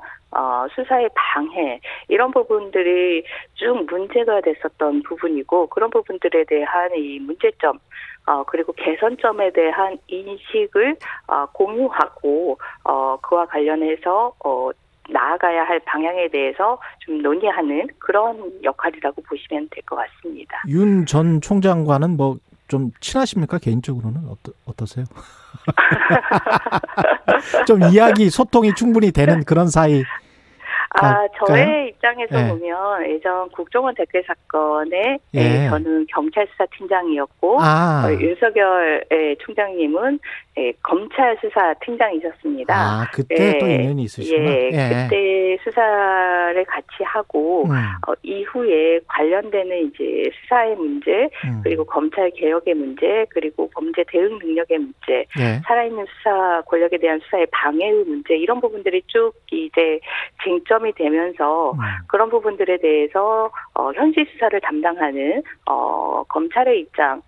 수사의 방해 이런 부분들이 쭉 문제가 됐었던 부분이고 그런 부분들에 대한 이 문제점 그리고 개선점에 대한 인식을 공유하고 그와 관련해서 나아가야 할 방향에 대해서 좀 논의하는 그런 역할이라고 보시면 될 것 같습니다. 윤 전 총장과는 좀 친하십니까? 개인적으로는 어떠세요? 좀 소통이 충분히 되는 그런 사이. 저의 입장에서 예. 보면 예전 국정원 댓글 사건에 예. 저는 경찰수사팀장이었고 윤석열 총장님은 검찰 수사팀장이셨습니다. 그때 또 인연이 있으시구나. 그때 수사를 같이 하고 이후에 관련되는 이제 수사의 문제 그리고 검찰 개혁의 문제 그리고 범죄 대응 능력의 문제 살아있는 수사 권력에 대한 수사의 방해의 문제 이런 부분들이 쭉 이제 쟁점이 되면서 그런 부분들에 대해서 현실 수사를 담당하는 검찰의 입장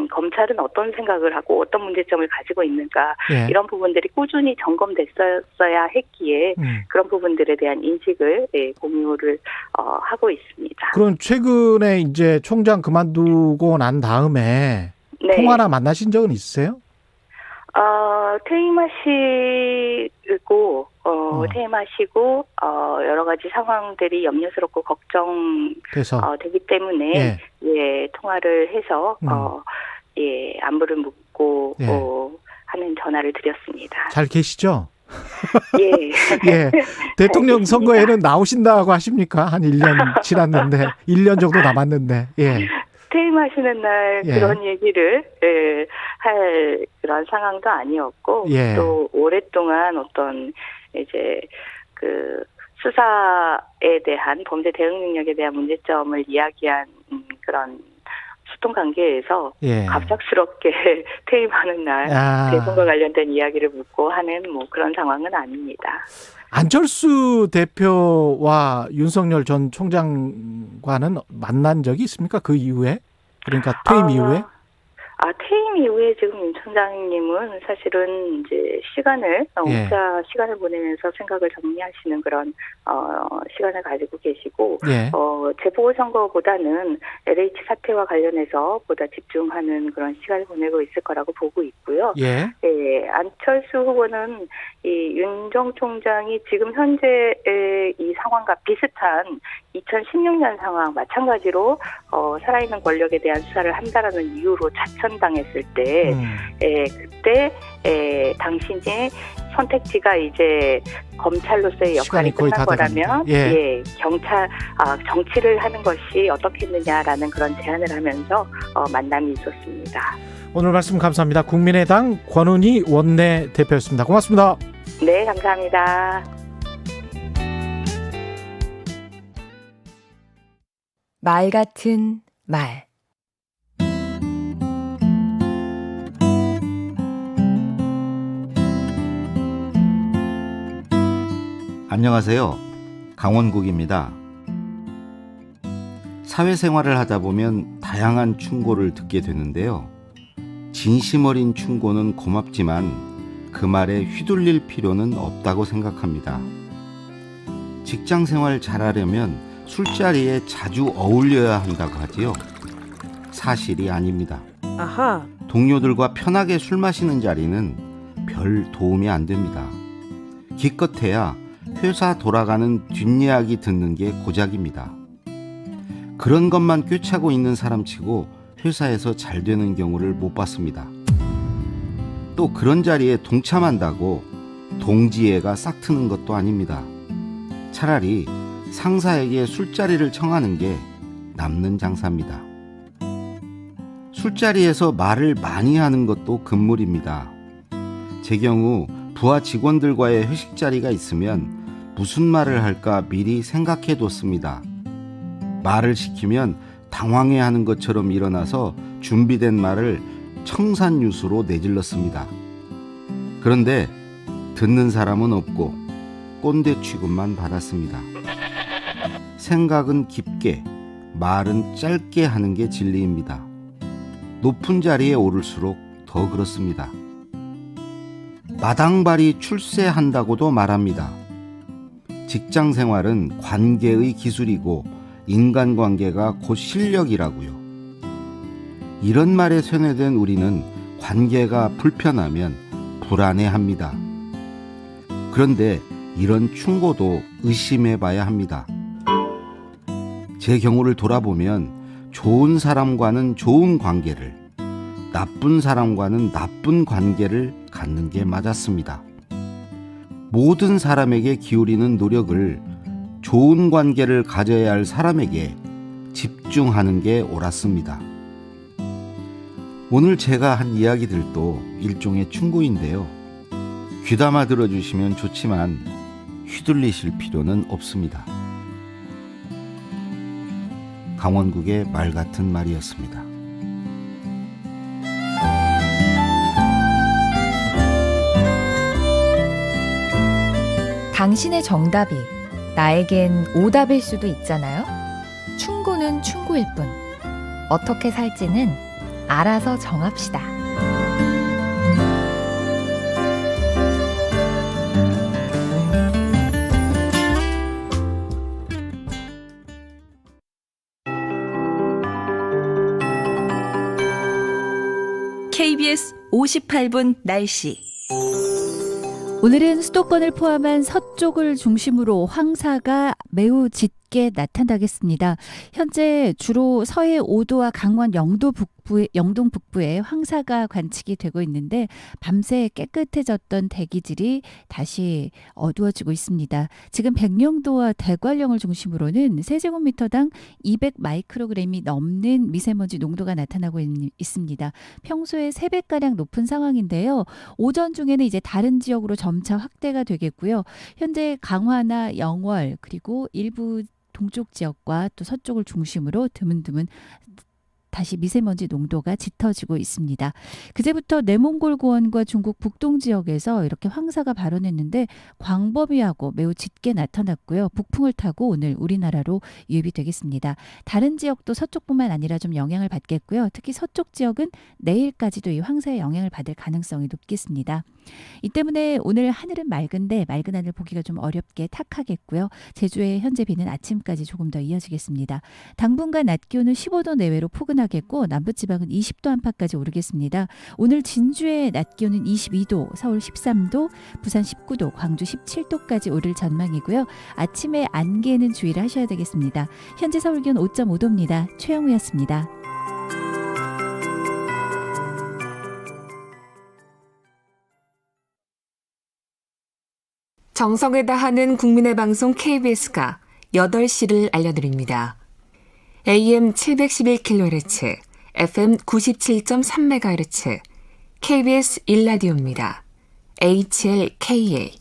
검찰은 어떤 생각을 하고 어떤 문제점을 가지고 있는가 이런 부분들이 꾸준히 점검됐어야 했기에 그런 부분들에 대한 인식을 공유를 하고 있습니다. 그럼 최근에 이제 총장 그만두고 난 다음에 통화나 만나신 적은 있으세요? 퇴임하시고 여러 가지 상황들이 염려스럽고 걱정되기 때문에 통화를 해서 안부를 묻고 하는 전화를 드렸습니다. 잘 계시죠? 예. 예. 대통령 선거에는 나오신다고 하십니까? 한 1년 지났는데 1년 정도 남았는데. 예. 퇴임하시는 날 그런 얘기를 할 그런 상황도 아니었고 또 오랫동안 어떤 이제 그 수사에 대한 범죄 대응 능력에 대한 문제점을 이야기한 그런 소통 관계에서 갑작스럽게 퇴임하는 날 대선과 관련된 이야기를 묻고 하는 그런 상황은 아닙니다. 안철수 대표와 윤석열 전 총장과는 만난 적이 있습니까? 그 이후에? 그러니까 퇴임 이후에? 퇴임 이후에 지금 윤 총장님은 사실은 이제 혼자 시간을 보내면서 생각을 정리하시는 그런, 시간을 가지고 계시고, 재보궐선거보다는 LH 사태와 관련해서 보다 집중하는 그런 시간을 보내고 있을 거라고 보고 있고요. 안철수 후보는 이 윤정 총장이 지금 현재의 이 상황과 비슷한 2016년 상황 마찬가지로 살아있는 권력에 대한 수사를 한다라는 이유로 자천당했을 때 그때 당신의 선택지가 이제 검찰로서의 역할이 끝난 거라면 정치를 하는 것이 어떻겠느냐라는 그런 제안을 하면서 만남이 있었습니다. 오늘 말씀 감사합니다. 국민의당 권은희 원내대표였습니다. 고맙습니다. 네, 감사합니다. 말 같은 말. 안녕하세요. 강원국입니다. 사회생활을 하다 보면 다양한 충고를 듣게 되는데요. 진심 어린 충고는 고맙지만 그 말에 휘둘릴 필요는 없다고 생각합니다. 직장생활 잘하려면 술자리에 자주 어울려야 한다고 하지요. 사실이 아닙니다. 아하. 동료들과 편하게 술 마시는 자리는 별 도움이 안 됩니다. 기껏해야 회사 돌아가는 뒷이야기 듣는 게 고작입니다. 그런 것만 꿰차고 있는 사람치고 회사에서 잘 되는 경우를 못 봤습니다. 또 그런 자리에 동참한다고 동지애가 싹트는 것도 아닙니다. 차라리 상사에게 술자리를 청하는 게 남는 장사입니다. 술자리에서 말을 많이 하는 것도 금물입니다. 제 경우 부하 직원들과의 회식 자리가 있으면 무슨 말을 할까 미리 생각해 뒀습니다. 말을 시키면 당황해하는 것처럼 일어나서 준비된 말을 청산유수로 내질렀습니다. 그런데 듣는 사람은 없고 꼰대 취급만 받았습니다. 생각은 깊게, 말은 짧게 하는 게 진리입니다. 높은 자리에 오를수록 더 그렇습니다. 마당발이 출세한다고도 말합니다. 직장 생활은 관계의 기술이고 인간관계가 곧 실력이라고요. 이런 말에 세뇌된 우리는 관계가 불편하면 불안해합니다. 그런데 이런 충고도 의심해봐야 합니다. 제 경우를 돌아보면 좋은 사람과는 좋은 관계를, 나쁜 사람과는 나쁜 관계를 갖는 게 맞았습니다. 모든 사람에게 기울이는 노력을 좋은 관계를 가져야 할 사람에게 집중하는 게 옳았습니다. 오늘 제가 한 이야기들도 일종의 충고인데요. 귀담아 들어주시면 좋지만 휘둘리실 필요는 없습니다. 강원국의 말 같은 말이었습니다. 당신의 정답이 나에겐 오답일 수도 있잖아요. 충고는 충고일 뿐. 어떻게 살지는 알아서 정합시다. KBS 58분 날씨. 오늘은 수도권을 포함한 서쪽을 중심으로 황사가 매우 짙게 나타나겠습니다. 현재 주로 서해 5도와 강원 영동 북부에 황사가 관측이 되고 있는데 밤새 깨끗해졌던 대기질이 다시 어두워지고 있습니다. 지금 백령도와 대관령을 중심으로는 세제곱미터당 200 마이크로그램이 넘는 미세먼지 농도가 나타나고 있습니다. 평소에 3배가량 높은 상황인데요. 오전 중에는 이제 다른 지역으로 점차 확대가 되겠고요. 현재 강화나 영월 그리고 일부 동쪽 지역과 또 서쪽을 중심으로 드문드문 다시 미세먼지 농도가 짙어지고 있습니다. 그제부터 내몽골 고원과 중국 북동 지역에서 이렇게 황사가 발원했는데 광범위하고 매우 짙게 나타났고요. 북풍을 타고 오늘 우리나라로 유입이 되겠습니다. 다른 지역도 서쪽뿐만 아니라 좀 영향을 받겠고요. 특히 서쪽 지역은 내일까지도 이 황사의 영향을 받을 가능성이 높겠습니다. 이 때문에 오늘 하늘은 맑은데 맑은 하늘 보기가 좀 어렵게 탁하겠고요. 제주의 현재 비는 아침까지 조금 더 이어지겠습니다. 당분간 낮 기온은 15도 내외로 포근하겠고 남부지방은 20도 안팎까지 오르겠습니다. 오늘 진주의 낮 기온은 22도, 서울 13도, 부산 19도, 광주 17도까지 오를 전망이고요. 아침에 안개는 주의를 하셔야 되겠습니다. 현재 서울 기온 5.5도입니다. 최영우였습니다. 정성을 다하는 국민의 방송 KBS가 8시를 알려드립니다. AM 711kHz, FM 97.3MHz KBS 1라디오입니다. HLKA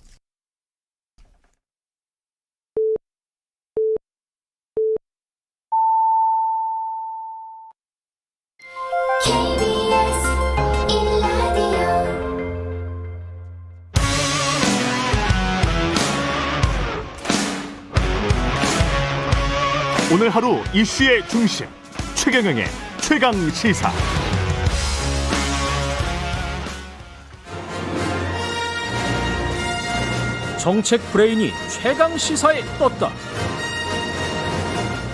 오늘 하루 이슈의 중심 최경영의 최강 시사. 정책 브레인이 최강 시사에 떴다.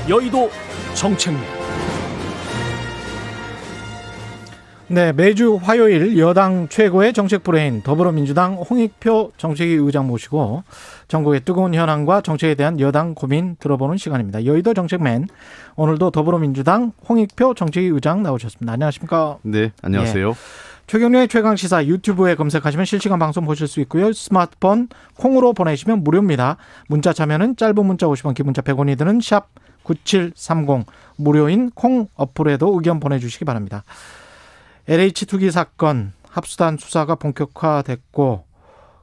여의도 정책맨. 네, 매주 화요일 여당 최고의 정책 브레인 더불어민주당 홍익표 정책위 의장 모시고 전국의 뜨거운 현안과 정책에 대한 여당 고민 들어보는 시간입니다. 여의도 정책맨, 오늘도 더불어민주당 홍익표 정책위 의장 나오셨습니다. 안녕하십니까? 네, 안녕하세요. 네. 최경련의 최강시사 유튜브에 검색하시면 실시간 방송 보실 수 있고요. 스마트폰 콩으로 보내시면 무료입니다. 문자 참여는 짧은 문자 50원, 긴 문자 100원이 드는 샵 9730 무료인 콩 어플에도 의견 보내주시기 바랍니다. LH 투기 사건 합수단 수사가 본격화됐고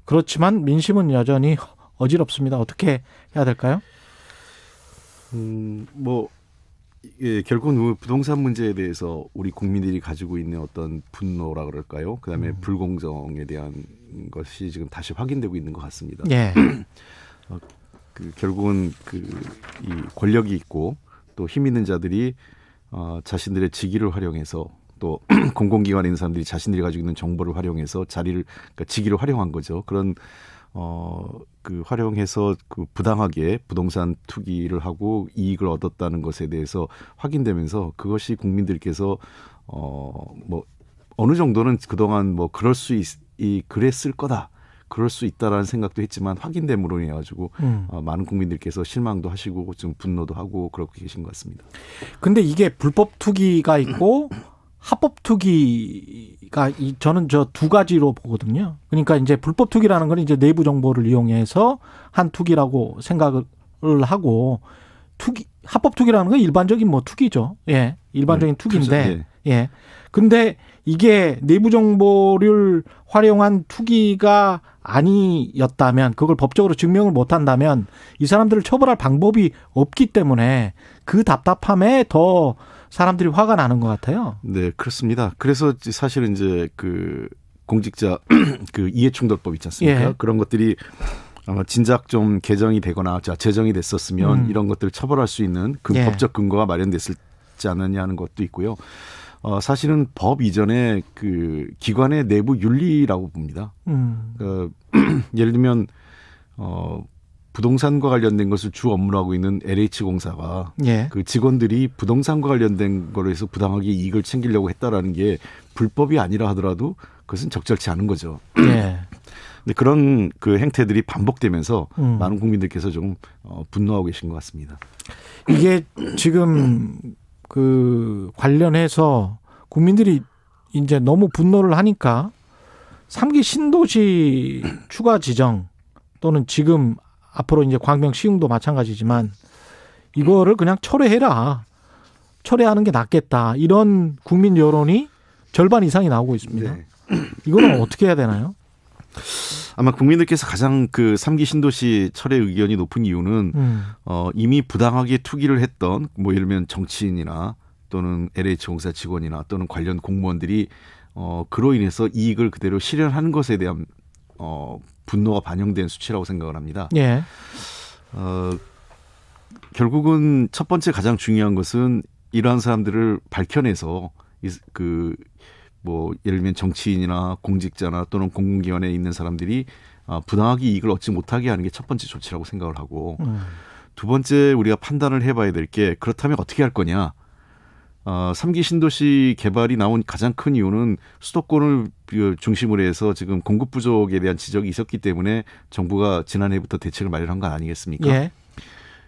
그렇지만 민심은 여전히 어지럽습니다. 어떻게 해야 될까요? 결국은 부동산 문제에 대해서 우리 국민들이 가지고 있는 어떤 분노라 그럴까요? 그다음에 불공정에 대한 것이 지금 다시 확인되고 있는 것 같습니다. 예. 결국은 이 권력이 있고 또 힘 있는 자들이 자신들의 직위를 활용해서 또 공공기관에 있는 사람들이 자신들이 가지고 있는 정보를 활용해서 그러니까 직위를 활용한 거죠. 그런 활용해서 부당하게 부동산 투기를 하고 이익을 얻었다는 것에 대해서 확인되면서 그것이 국민들께서 어느 정도는 그동안 그랬을 거다. 그럴 수 있다라는 생각도 했지만 확인됨으로 인해 가지고 많은 국민들께서 실망도 하시고 좀 분노도 하고 그렇게 계신 것 같습니다. 근데 이게 불법 투기가 있고 합법 투기가 저는 저 두 가지로 보거든요. 그러니까 이제 불법 투기라는 건 이제 내부 정보를 이용해서 한 투기라고 생각을 하고 합법 투기라는 건 일반적인 투기죠. 예. 일반적인 투기인데. 예. 근데 이게 내부 정보를 활용한 투기가 아니었다면 그걸 법적으로 증명을 못 한다면 이 사람들을 처벌할 방법이 없기 때문에 그 답답함에 더 사람들이 화가 나는 것 같아요. 네, 그렇습니다. 그래서 사실은 이제 공직자 이해충돌법 있지 않습니까? 예. 그런 것들이 아마 진작 좀 개정이 되거나 제정이 됐었으면 이런 것들을 처벌할 수 있는 법적 근거가 마련됐지 않느냐 하는 것도 있고요. 사실은 법 이전에 기관의 내부 윤리라고 봅니다. 예를 들면 부동산과 관련된 것을 주 업무로 하고 있는 LH공사가 그 직원들이 부동산과 관련된 거로 해서 부당하게 이익을 챙기려고 했다라는 게 불법이 아니라 하더라도 그것은 적절치 않은 거죠. 근데 그런 행태들이 반복되면서 많은 국민들께서 좀 분노하고 계신 것 같습니다. 이게 지금 관련해서 국민들이 이제 너무 분노를 하니까 3기 신도시 추가 지정 또는 지금 앞으로 이제 광명 시흥도 마찬가지지만 이거를 그냥 철회해라. 철회하는 게 낫겠다. 이런 국민 여론이 절반 이상이 나오고 있습니다. 네. 이거는 어떻게 해야 되나요? 아마 국민들께서 가장 3기 신도시 철회 의견이 높은 이유는 이미 부당하게 투기를 했던 예를 들면 정치인이나 또는 LH공사 직원이나 또는 관련 공무원들이 그로 인해서 이익을 그대로 실현하는 것에 대한 분노가 반영된 수치라고 생각을 합니다. 예. 결국은 첫 번째 가장 중요한 것은 이러한 사람들을 밝혀내서 예를 들면 정치인이나 공직자나 또는 공공기관에 있는 사람들이 부당하게 이익을 얻지 못하게 하는 게 첫 번째 조치라고 생각을 하고 두 번째 우리가 판단을 해봐야 될 게 그렇다면 어떻게 할 거냐. 3기 신도시 개발이 나온 가장 큰 이유는 수도권을 중심으로 해서 지금 공급 부족에 대한 지적이 있었기 때문에 정부가 지난해부터 대책을 마련한 거 아니겠습니까? 예.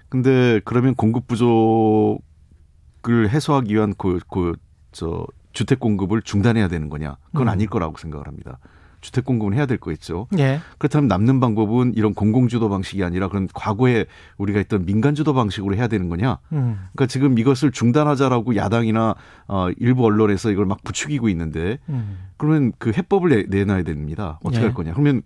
근데 그러면 공급 부족을 해소하기 위한 주택 공급을 중단해야 되는 거냐? 그건 아닐 거라고 생각을 합니다. 주택 공급은 해야 될 거겠죠. 예. 그렇다면 남는 방법은 이런 공공주도 방식이 아니라 그런 과거에 우리가 했던 민간주도 방식으로 해야 되는 거냐. 그러니까 지금 이것을 중단하자라고 야당이나 일부 언론에서 이걸 막 부추기고 있는데 그러면 그 해법을 내놔야 됩니다. 어떻게 할 거냐. 그러면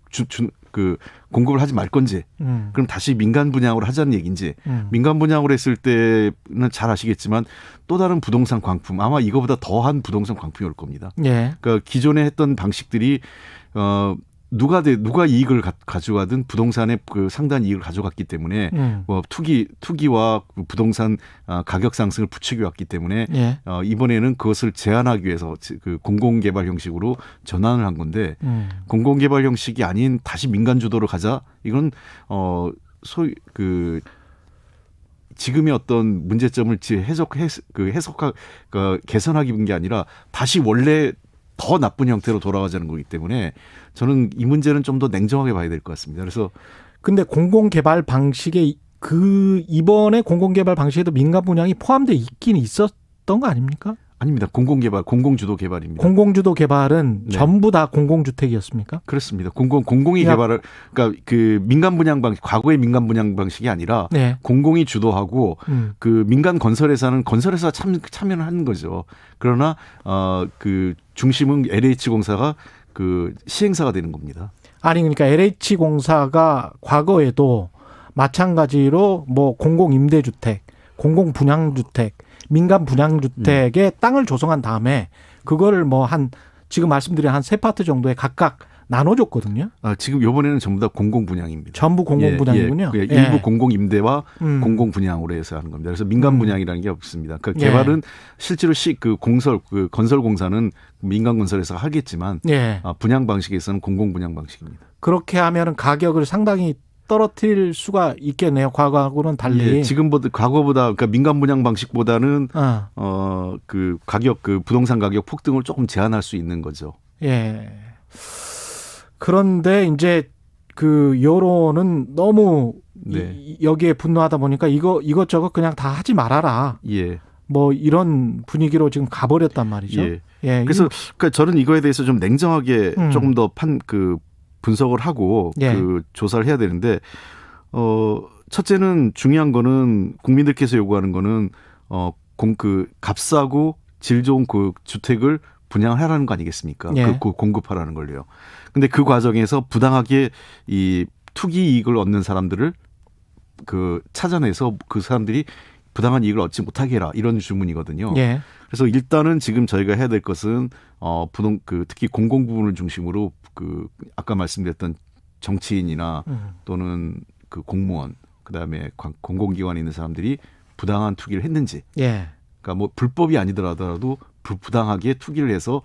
그 공급을 하지 말 건지 그럼 다시 민간 분양으로 하자는 얘기인지 민간 분양으로 했을 때는 잘 아시겠지만 또 다른 부동산 광풍 아마 이거보다 더한 부동산 광풍이 올 겁니다. 예. 그러니까 기존에 했던 방식들이 누가 이익을 가져가든 부동산의 그 상당한 이익을 가져갔기 때문에 뭐 투기와 부동산 가격 상승을 부추겨 왔기 때문에 예. 이번에는 그것을 제한하기 위해서 그 공공개발 형식으로 전환을 한 건데 공공개발 형식이 아닌 다시 민간 주도로 가자 이건 소위 그 지금의 어떤 문제점을 개선하기 위한 게 아니라 다시 원래 더 나쁜 형태로 돌아가자는 거기 때문에 저는 이 문제는 좀 더 냉정하게 봐야 될 것 같습니다. 그래서 근데 공공개발 방식에 이번에 공공개발 방식에도 민간 분양이 포함돼 있긴 있었던 거 아닙니까? 아닙니다. 공공주도 개발입니다. 공공주도 개발은 네. 전부 다 공공주택이었습니까? 그렇습니다. 공공이 개발을 그러니까 그 민간 분양 방식 과거의 민간 분양 방식이 아니라 네. 공공이 주도하고 그 민간 건설회사는 건설회사 참여를 하는 거죠. 그러나 그 중심은 LH공사가 그 시행사가 되는 겁니다. 아니 그러니까 LH공사가 과거에도 마찬가지로 뭐 공공임대주택, 공공분양주택, 민간 분양주택에 땅을 조성한 다음에 그거를 뭐 지금 말씀드린 한 세 파트 정도에 각각 나눠줬거든요. 지금 이번에는 전부 다 공공분양입니다. 전부 공공분양이군요. 예. 일부 공공임대와 공공분양으로 해서 하는 겁니다. 그래서 민간 분양이라는 게 없습니다. 그 개발은 실제로 그 건설공사는 민간 건설에서 하겠지만 분양 방식에서는 공공분양 방식입니다. 그렇게 하면은 가격을 상당히 떨어뜨릴 수가 있겠네요. 과거하고는 달리. 예, 과거보다 그러니까 민간 분양 방식보다는 그 가격 그 부동산 가격 폭등을 조금 제한할 수 있는 거죠. 예. 그런데 이제 그 여론은 너무 여기에 분노하다 보니까 이것저것 그냥 다 하지 말아라. 예. 뭐 이런 분위기로 지금 가버렸단 말이죠. 예. 그래서 그러니까 저는 이거에 대해서 좀 냉정하게 조금 더 분석을 하고 그 조사를 해야 되는데 첫째는 중요한 거는 국민들께서 요구하는 거는 그 값싸고 질 좋은 그 주택을 분양하라는 거 아니겠습니까? 그 공급하라는 걸요. 근데 그 과정에서 부당하게 이 투기 이익을 얻는 사람들을 그 찾아내서 그 사람들이 부당한 이익을 얻지 못하게 해라 이런 주문이거든요. 그래서 일단은 지금 저희가 해야 될 것은 특히 공공 부분을 중심으로 그 아까 말씀드렸던 정치인이나 또는 그 공무원 그다음에 공공기관에 있는 사람들이 부당한 투기를 했는지, 그러니까 뭐 불법이 아니더라도 부당하게 투기를 해서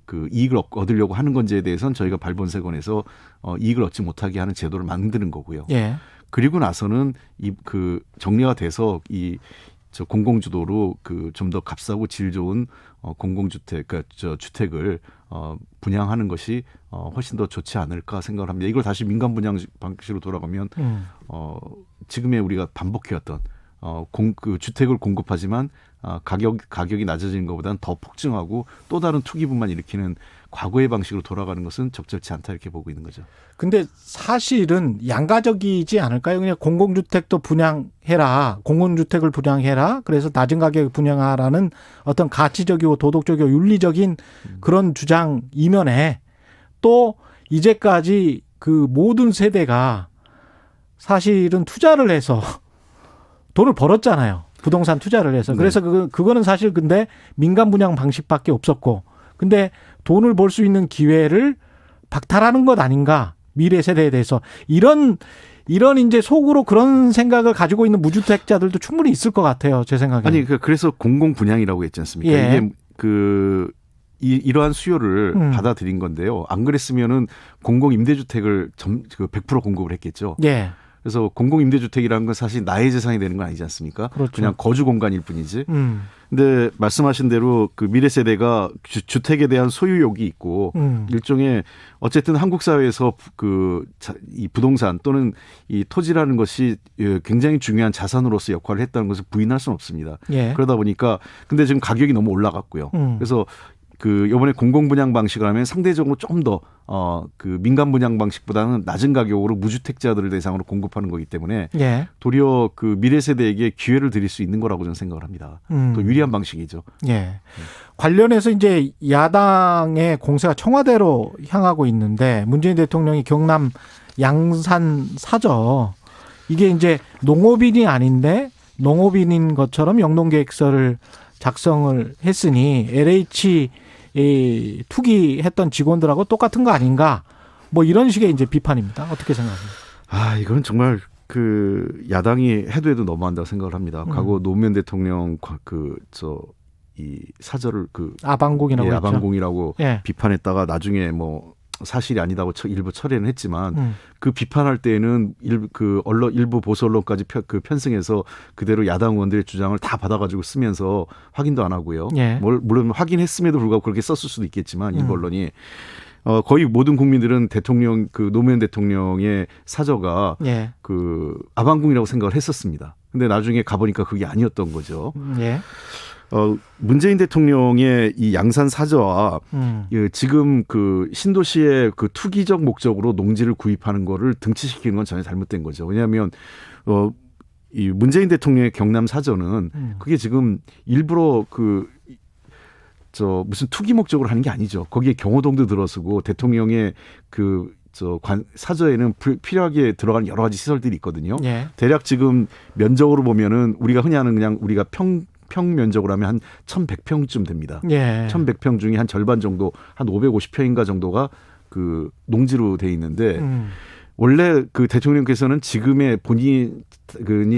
그 이익을 얻으려고 하는 건지에 대해서는 저희가 발본색원에서 이익을 얻지 못하게 하는 제도를 만드는 거고요. 그리고 나서는 그 정리가 돼서 저 공공주도로 그 좀 더 값싸고 질 좋은 공공주택, 그러니까 주택을 분양하는 것이 훨씬 더 좋지 않을까 생각을 합니다. 이걸 다시 민간 분양 방식으로 돌아가면 지금의 우리가 반복해왔던 그 주택을 공급하지만 가격이 낮아지는 것보다는 더 폭증하고 또 다른 투기분만 일으키는 과거의 방식으로 돌아가는 것은 적절치 않다 이렇게 보고 있는 거죠. 근데 사실은 양가적이지 않을까요? 그냥 공공주택도 분양해라, 공공주택을 분양해라. 그래서 낮은 가격에 분양하라는 어떤 가치적이고 도덕적이고 윤리적인 그런 주장 이면에 또 이제까지 그 모든 세대가 사실은 투자를 해서 돈을 벌었잖아요. 부동산 투자를 해서. 그래서 그거는 사실 근데 민간 분양 방식밖에 없었고, 근데 돈을 벌 수 있는 기회를 박탈하는 것 아닌가, 미래 세대에 대해서. 이런 이제 속으로 그런 생각을 가지고 있는 무주택자들도 충분히 있을 것 같아요. 제 생각에. 아니, 그래서 공공 분양이라고 했지 않습니까? 이게 이러한 수요를 받아들인 건데요. 안 그랬으면은 공공 임대주택을 100% 공급을 했겠죠. 그래서 공공임대주택이라는 건 사실 나의 재산이 되는 건 아니지 않습니까? 그냥 거주 공간일 뿐이지. 근데 말씀하신 대로 그 미래 세대가 주택에 대한 소유욕이 있고 일종의 어쨌든 한국 사회에서 이 부동산 또는 이 토지라는 것이 굉장히 중요한 자산으로서 역할을 했다는 것을 부인할 수는 없습니다. 그러다 보니까 근데 지금 가격이 너무 올라갔고요. 그래서 그 이번에 공공 분양 방식을 하면 상대적으로 좀 더 그 민간 분양 방식보다는 낮은 가격으로 무주택자들을 대상으로 공급하는 거기 때문에 예. 도리어 그 미래 세대에게 기회를 드릴 수 있는 거라고 저는 생각을 합니다. 또 유리한 방식이죠. 예. 관련해서 이제 야당의 공세가 청와대로 향하고 있는데 문재인 대통령이 경남 양산 사저 이게 이제 농업인이 아닌데 농업인인 것처럼 영농계획서를 작성을 했으니 LH 투기했던 직원들하고 똑같은 거 아닌가? 뭐 이런 식의 이제 비판입니다. 어떻게 생각하십니까? 아, 이건 정말 그 야당이 해도 너무한다고 생각을 합니다. 과거 노무현 대통령 이 사절을 아방공이라고 했죠. 아방공이라고 예. 비판했다가 나중에 뭐 사실이 아니다고 일부 처리는 했지만 그 비판할 때에는 일부 보수 언론까지 편승해서 그대로 야당 의원들의 주장을 다 받아가지고 쓰면서 확인도 안 하고요. 예. 물론 확인했음에도 불구하고 그렇게 썼을 수도 있겠지만 일부 언론이 거의 모든 국민들은 노무현 대통령의 사저가 예. 아방궁이라고 생각을 했었습니다. 근데 나중에 가보니까 그게 아니었던 거죠. 예. 문재인 대통령의 이 양산 사저와 지금 신도시의 투기적 목적으로 농지를 구입하는 거를 등치시키는 건 전혀 잘못된 거죠. 왜냐하면 이 문재인 대통령의 경남 사저는 그게 지금 일부러 무슨 투기 목적으로 하는 게 아니죠. 거기에 경호동도 들어서고 대통령의 사저에는 필요하게 들어가는 여러 가지 시설들이 있거든요. 예. 대략 지금 면적으로 보면은 우리가 흔히 하는 그냥 우리가 평 면적으로 하면 한 1,100평쯤 됩니다. 예. 1,100평 중에 한 절반 정도, 한 550평인가 정도가 농지로 돼 있는데 원래 대통령께서는 지금의 본인이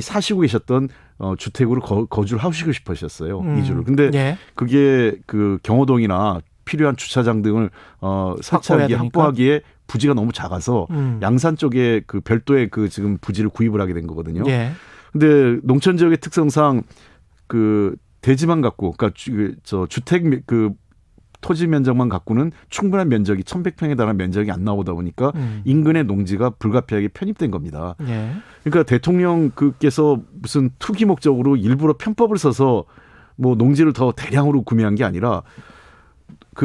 사시고 계셨던 주택으로 거주를 하시고 싶으셨어요. 이주를. 근데 예. 그게 경호동이나 필요한 주차장 등을 확보하기에 부지가 너무 작아서 양산 쪽에 별도의 지금 부지를 구입을 하게 된 거거든요. 예. 근데 농촌 지역의 특성상 대지만 갖고, 그러니까 주택 토지 면적만 갖고는 충분한 면적이 1,100평에 달하는 면적이 안 나오다 보니까 인근의 농지가 불가피하게 편입된 겁니다. 예. 그러니까 대통령께서 무슨 투기 목적으로 일부러 편법을 써서 뭐 농지를 더 대량으로 구매한 게 아니라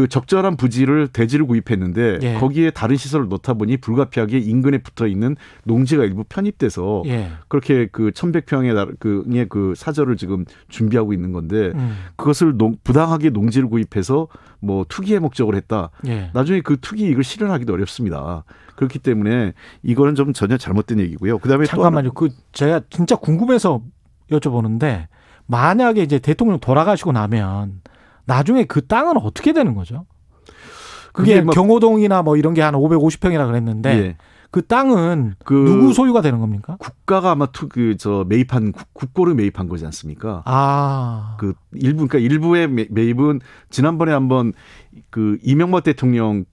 적절한 부지를 대지를 구입했는데 예. 거기에 다른 시설을 넣다 보니 불가피하게 인근에 붙어 있는 농지가 일부 편입돼서 예. 그렇게 1,100평의 사저를 지금 준비하고 있는 건데 그것을 부당하게 농지를 구입해서 뭐 투기의 목적을 했다. 예. 나중에 투기 이익을 실현하기도 어렵습니다. 그렇기 때문에 이거는 좀 전혀 잘못된 얘기고요. 그다음에 잠깐만요. 제가 진짜 궁금해서 여쭤보는데 만약에 이제 대통령 돌아가시고 나면 나중에 그 땅은 어떻게 되는 거죠? 그게 경호동이나 뭐 이런 게 한 550평이라 그랬는데 예. 그 땅은 누구 소유가 되는 겁니까? 국가가 아마 매입한 국고를 매입한 거지 않습니까? 아. 일부의 매입은 지난번에 한번 이명박 대통령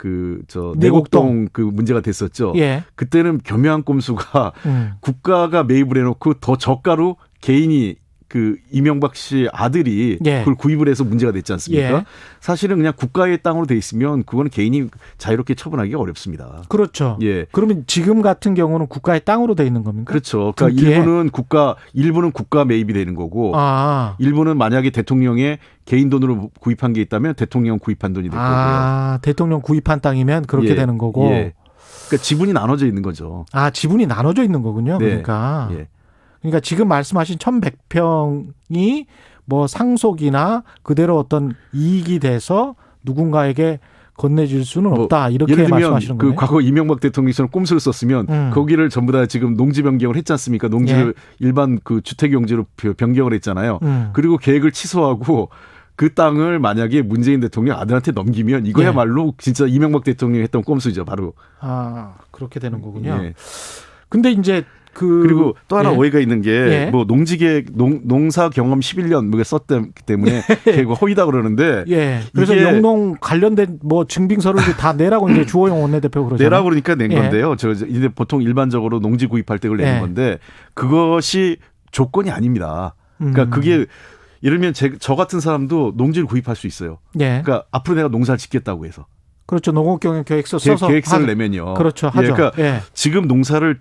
내곡동 문제가 됐었죠. 예. 그때는 교묘한 꼼수가 국가가 매입을 해놓고 더 저가로 개인이 이명박 씨 아들이 예. 그걸 구입을 해서 문제가 됐지 않습니까? 예. 사실은 그냥 국가의 땅으로 돼 있으면 그거는 개인이 자유롭게 처분하기가 어렵습니다. 그렇죠. 예. 그러면 지금 같은 경우는 국가의 땅으로 돼 있는 겁니까? 그렇죠. 그러니까 일부는 국가 매입이 되는 거고, 일부는 만약에 대통령의 개인 돈으로 구입한 게 있다면 대통령 구입한 돈이 될 거고요. 대통령 구입한 땅이면 그렇게 예. 되는 거고. 예. 그러니까 지분이 나눠져 있는 거죠. 지분이 나눠져 있는 거군요. 네. 그러니까. 예. 그러니까 지금 말씀하신 1,100평이 뭐 상속이나 그대로 어떤 이익이 돼서 누군가에게 건네줄 수는 없다. 이렇게 예를 들면 말씀하시는 거예요. 과거 이명박 대통령처럼 꼼수를 썼으면 거기를 전부 다 지금 농지 변경을 했지 않습니까? 농지를 일반 주택 용지로 변경을 했잖아요. 그리고 계획을 취소하고 그 땅을 만약에 문재인 대통령 아들한테 넘기면 이거야말로 진짜 이명박 대통령이 했던 꼼수죠. 바로. 그렇게 되는 거군요. 예. 근데 이제 그리고 또 하나 오해가 있는 게 뭐 예. 농사 경험 11년 뭐 썼기 때문에 그거 허위다 그러는데 예. 그래서 영농 관련된 뭐 증빙서를 다 내라고 이제 주호영 원내대표 그러잖아요. 내라고 그러니까 낸 건데요. 이제 보통 일반적으로 농지 구입할 때 그걸 내는 건데 그것이 조건이 아닙니다. 그러니까 그게 예를 들면 저 같은 사람도 농지를 구입할 수 있어요. 예. 그러니까 앞으로 내가 농사를 짓겠다고 해서. 그렇죠. 농업경영계획서 써서 계획서를 내면요. 그렇죠. 하죠. 그러니까 지금 농사를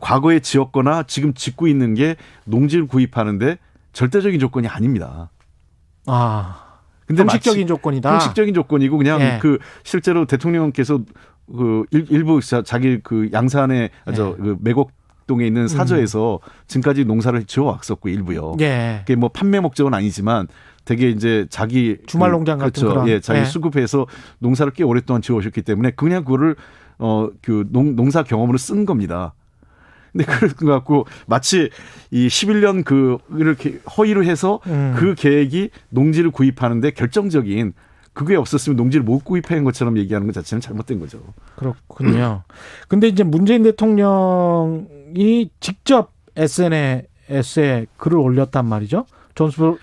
과거에 지었거나 지금 짓고 있는 게 농지를 구입하는데 절대적인 조건이 아닙니다. 근데 형식적인 조건이다. 형식적인 조건이고 그냥 예. 그 실제로 대통령께서 그 일부 자기 그 양산에 그 매곡동에 있는 사저에서 지금까지 농사를 지어왔었고 일부요. 예. 그게 뭐 판매 목적은 아니지만 되게 이제 자기 주말 농장 같은 그렇죠. 그런. 예, 자기 예. 수급해서 농사를 꽤 오랫동안 지어오셨기 때문에 그냥 그거를 그 농사 경험으로 쓴 겁니다. 근데 그걸 갖고 마치 이 11년 그 이렇게 허위로 해서 그 계획이 농지를 구입하는데 결정적인 그게 없었으면 농지를 못 구입한 것처럼 얘기하는 것 자체는 잘못된 거죠. 그렇군요. 근데 이제 문재인 대통령이 직접 SNS에 글을 올렸단 말이죠.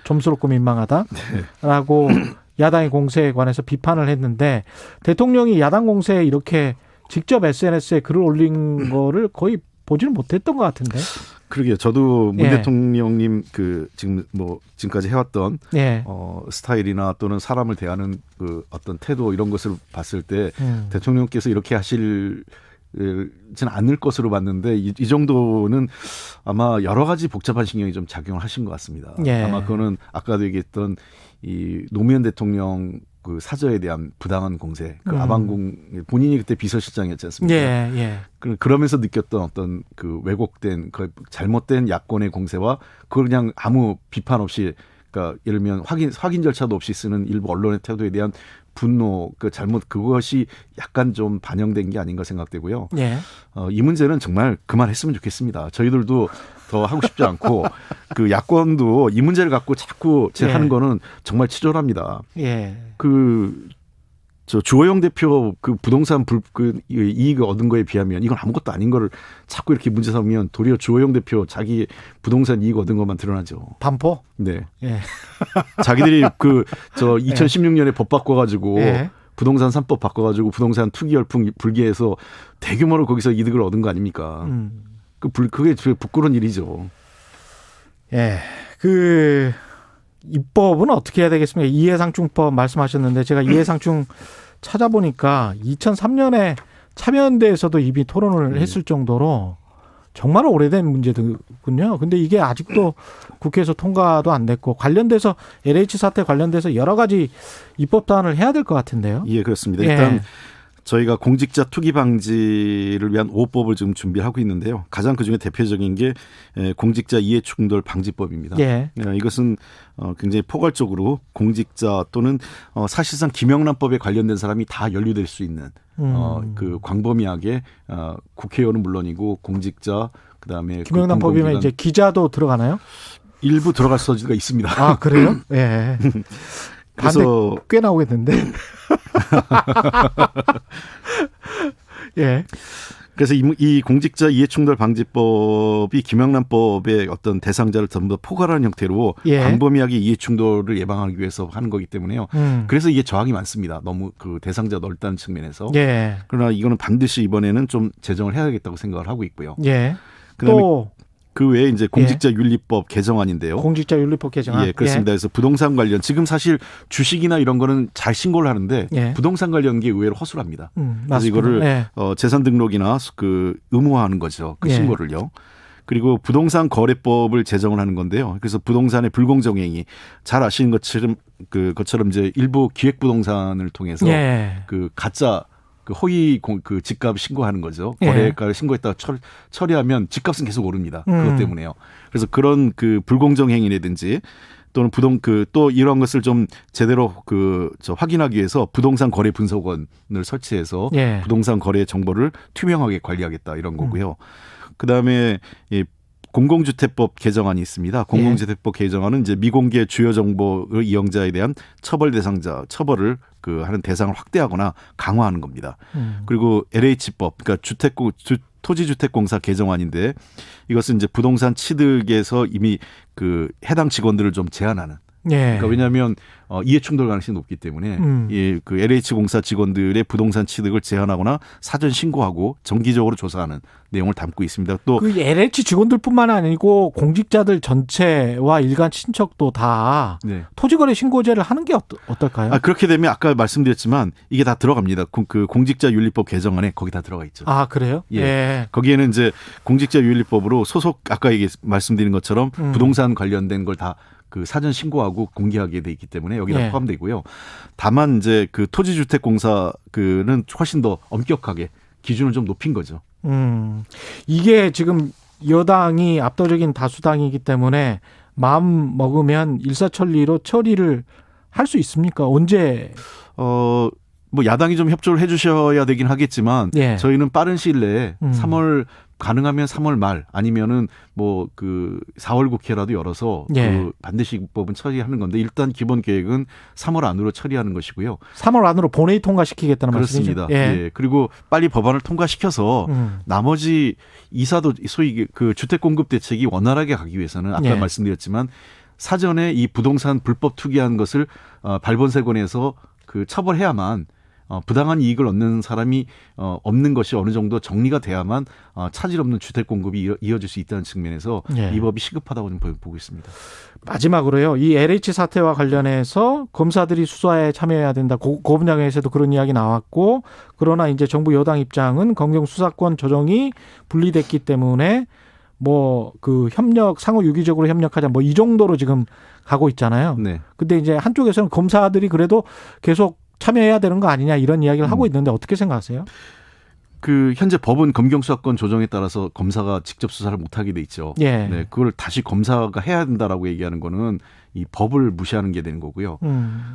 점수롭고 민망하다라고 야당의 공세에 관해서 비판을 했는데 대통령이 야당 공세에 이렇게 직접 SNS에 글을 올린 거를 거의 보지는 못했던 것 같은데. 그러게요. 저도 문 예. 대통령님 그 지금까지 해왔던 예. 스타일이나 또는 사람을 대하는 그 어떤 태도 이런 것을 봤을 때 대통령께서 이렇게 하실지는 않을 것으로 봤는데 이 정도는 아마 여러 가지 복잡한 신경이 좀 작용을 하신 것 같습니다. 예. 아마 그거는 아까도 얘기했던 이 노무현 대통령 그 사저에 대한 부당한 공세, 그 아방궁 본인이 그때 비서실장이었지 않습니까? 예, 예. 그러면서 느꼈던 어떤 그 왜곡된 그 잘못된 야권의 공세와 그걸 그냥 아무 비판 없이 그러니까 예를 들면 확인 절차도 없이 쓰는 일부 언론의 태도에 대한 분노, 그 잘못 그것이 약간 좀 반영된 게 아닌가 생각되고요. 예. 이 문제는 정말 그만했으면 좋겠습니다. 저희들도 더 하고 싶지 않고 그 야권도 이 문제를 갖고 자꾸 하는 거는 정말 치졸합니다. 예. 저 주호영 대표 그 부동산 이익을 얻은 거에 비하면 이건 아무것도 아닌 거를 자꾸 이렇게 문제 삼으면 도리어 주호영 대표 자기 부동산 이익 얻은 것만 드러나죠. 반포? 네. 예. 자기들이 2016년에 법 바꿔가지고 예. 부동산 3법 바꿔가지고 부동산 투기 열풍 불기해서 대규모로 거기서 이득을 얻은 거 아닙니까? 그게 부끄러운 일이죠. 예. 입법은 어떻게 해야 되겠습니까? 이해상충법 말씀하셨는데 제가 이해상충 찾아보니까 2003년에 참여연대에서도 이미 토론을 했을 정도로 정말 오래된 문제군요. 근데 이게 아직도 국회에서 통과도 안 됐고 관련돼서 LH 사태 관련돼서 여러 가지 입법단을 해야 될 것 같은데요. 예, 그렇습니다. 예. 일단 저희가 공직자 투기 방지를 위한 5법을 지금 준비하고 있는데요. 가장 그중에 대표적인 게 공직자 이해충돌 방지법입니다. 예. 이것은 굉장히 포괄적으로 공직자 또는 사실상 김영란법에 관련된 사람이 다 연루될 수 있는 그 광범위하게 국회의원은 물론이고 공직자 그다음에 김영란법이면 이제 기자도 들어가나요? 일부 들어갈 소지가 있습니다. 아, 그래요? 예. 그래서 꽤 나오겠는데. 예. 그래서 이 공직자 이해충돌 방지법이 김영란법의 어떤 대상자를 전부 다 포괄하는 형태로 예. 광범위하게 이해충돌을 예방하기 위해서 하는 거기 때문에요. 그래서 이게 저항이 많습니다. 너무 그 대상자 넓다는 측면에서. 예. 그러나 이거는 반드시 이번에는 좀 제정을 해야겠다고 생각을 하고 있고요. 예. 그다음에 또 그 외에 이제 공직자윤리법 개정안인데요. 공직자윤리법 개정안. 예, 그렇습니다. 그래서 부동산 관련 지금 사실 주식이나 이런 거는 잘 신고를 하는데 예. 부동산 관련 게 의외로 허술합니다. 그래서 맞습니다. 이거를 예. 재산 등록이나 그 의무화하는 거죠. 그 예. 신고를요. 그리고 부동산 거래법을 제정을 하는 건데요. 그래서 부동산의 불공정 행위 잘 아시는 것처럼 이제 일부 기획부동산을 통해서 예. 그 가짜 그 허위 그 집값 신고하는 거죠. 예. 거래가를 신고했다가 처리하면 집값은 계속 오릅니다. 그것 때문에요. 그래서 그런 그 불공정 행위라든지 또는 또 이런 것을 좀 제대로 확인하기 위해서 부동산 거래 분석원을 설치해서 예. 부동산 거래 정보를 투명하게 관리하겠다 이런 거고요. 그다음에 공공주택법 개정안이 있습니다. 공공주택법 개정안은 이제 미공개 주요 정보 이용자에 대한 처벌 대상자 처벌을 하는 대상을 확대하거나 강화하는 겁니다. 그리고 LH법, 그러니까 토지주택공사 개정안인데 이것은 이제 부동산 취득에서 이미 해당 직원들을 좀 제한하는. 예. 그러니까 왜냐하면 이해충돌 가능성이 높기 때문에 그 LH공사 직원들의 부동산 취득을 제한하거나 사전 신고하고 정기적으로 조사하는 내용을 담고 있습니다. 또 그 LH 직원들뿐만 아니고 공직자들 전체와 일간 친척도 다 네. 토지거래 신고제를 하는 게 어떨까요? 그렇게 되면 아까 말씀드렸지만 이게 다 들어갑니다. 그 공직자윤리법 개정안에 거기 다 들어가 있죠. 아, 그래요? 예. 예. 거기에는 이제 공직자윤리법으로 소속 아까 말씀드린 것처럼 부동산 관련된 걸 다 그 사전 신고하고 공개하게 돼 있기 때문에 여기다 예. 포함되고요. 다만 이제 그 토지주택공사 그는 훨씬 더 엄격하게 기준을 좀 높인 거죠. 이게 지금 여당이 압도적인 다수당이기 때문에 마음 먹으면 일사천리로 처리를 할 수 있습니까? 언제? 뭐 야당이 좀 협조를 해주셔야 되긴 하겠지만 예. 저희는 빠른 시일 내에 3월 가능하면 3월 말 아니면은 뭐 그 4월 국회라도 열어서 예. 그 반드시 입법은 처리하는 건데 일단 기본 계획은 3월 안으로 처리하는 것이고요. 3월 안으로 본회의 통과시키겠다는 그렇습니다. 말씀이죠? 예. 예. 그리고 빨리 법안을 통과시켜서 나머지 이사도 소위 그 주택 공급 대책이 원활하게 가기 위해서는 아까 예. 말씀드렸지만 사전에 이 부동산 불법 투기한 것을 발본세건에서 그 처벌해야만 부당한 이익을 얻는 사람이 없는 것이 어느 정도 정리가 돼야만 차질 없는 주택 공급이 이어질 수 있다는 측면에서 예. 이 법이 시급하다고 좀 보고 있습니다. 마지막으로요. 이 LH 사태와 관련해서 검사들이 수사에 참여해야 된다. 고분야에서도 그런 이야기 나왔고 그러나 이제 정부 여당 입장은 검경 수사권 조정이 분리됐기 때문에 뭐 그 협력 상호 유기적으로 협력하자 뭐 이 정도로 지금 가고 있잖아요. 네. 근데 이제 한쪽에서는 검사들이 그래도 계속 참여해야 되는 거 아니냐 이런 이야기를 하고 있는데 어떻게 생각하세요? 그 현재 법은 검경 수사권 조정에 따라서 검사가 직접 수사를 못하게 돼 있죠. 예. 네, 그걸 다시 검사가 해야 된다라고 얘기하는 거는 이 법을 무시하는 게 되는 거고요.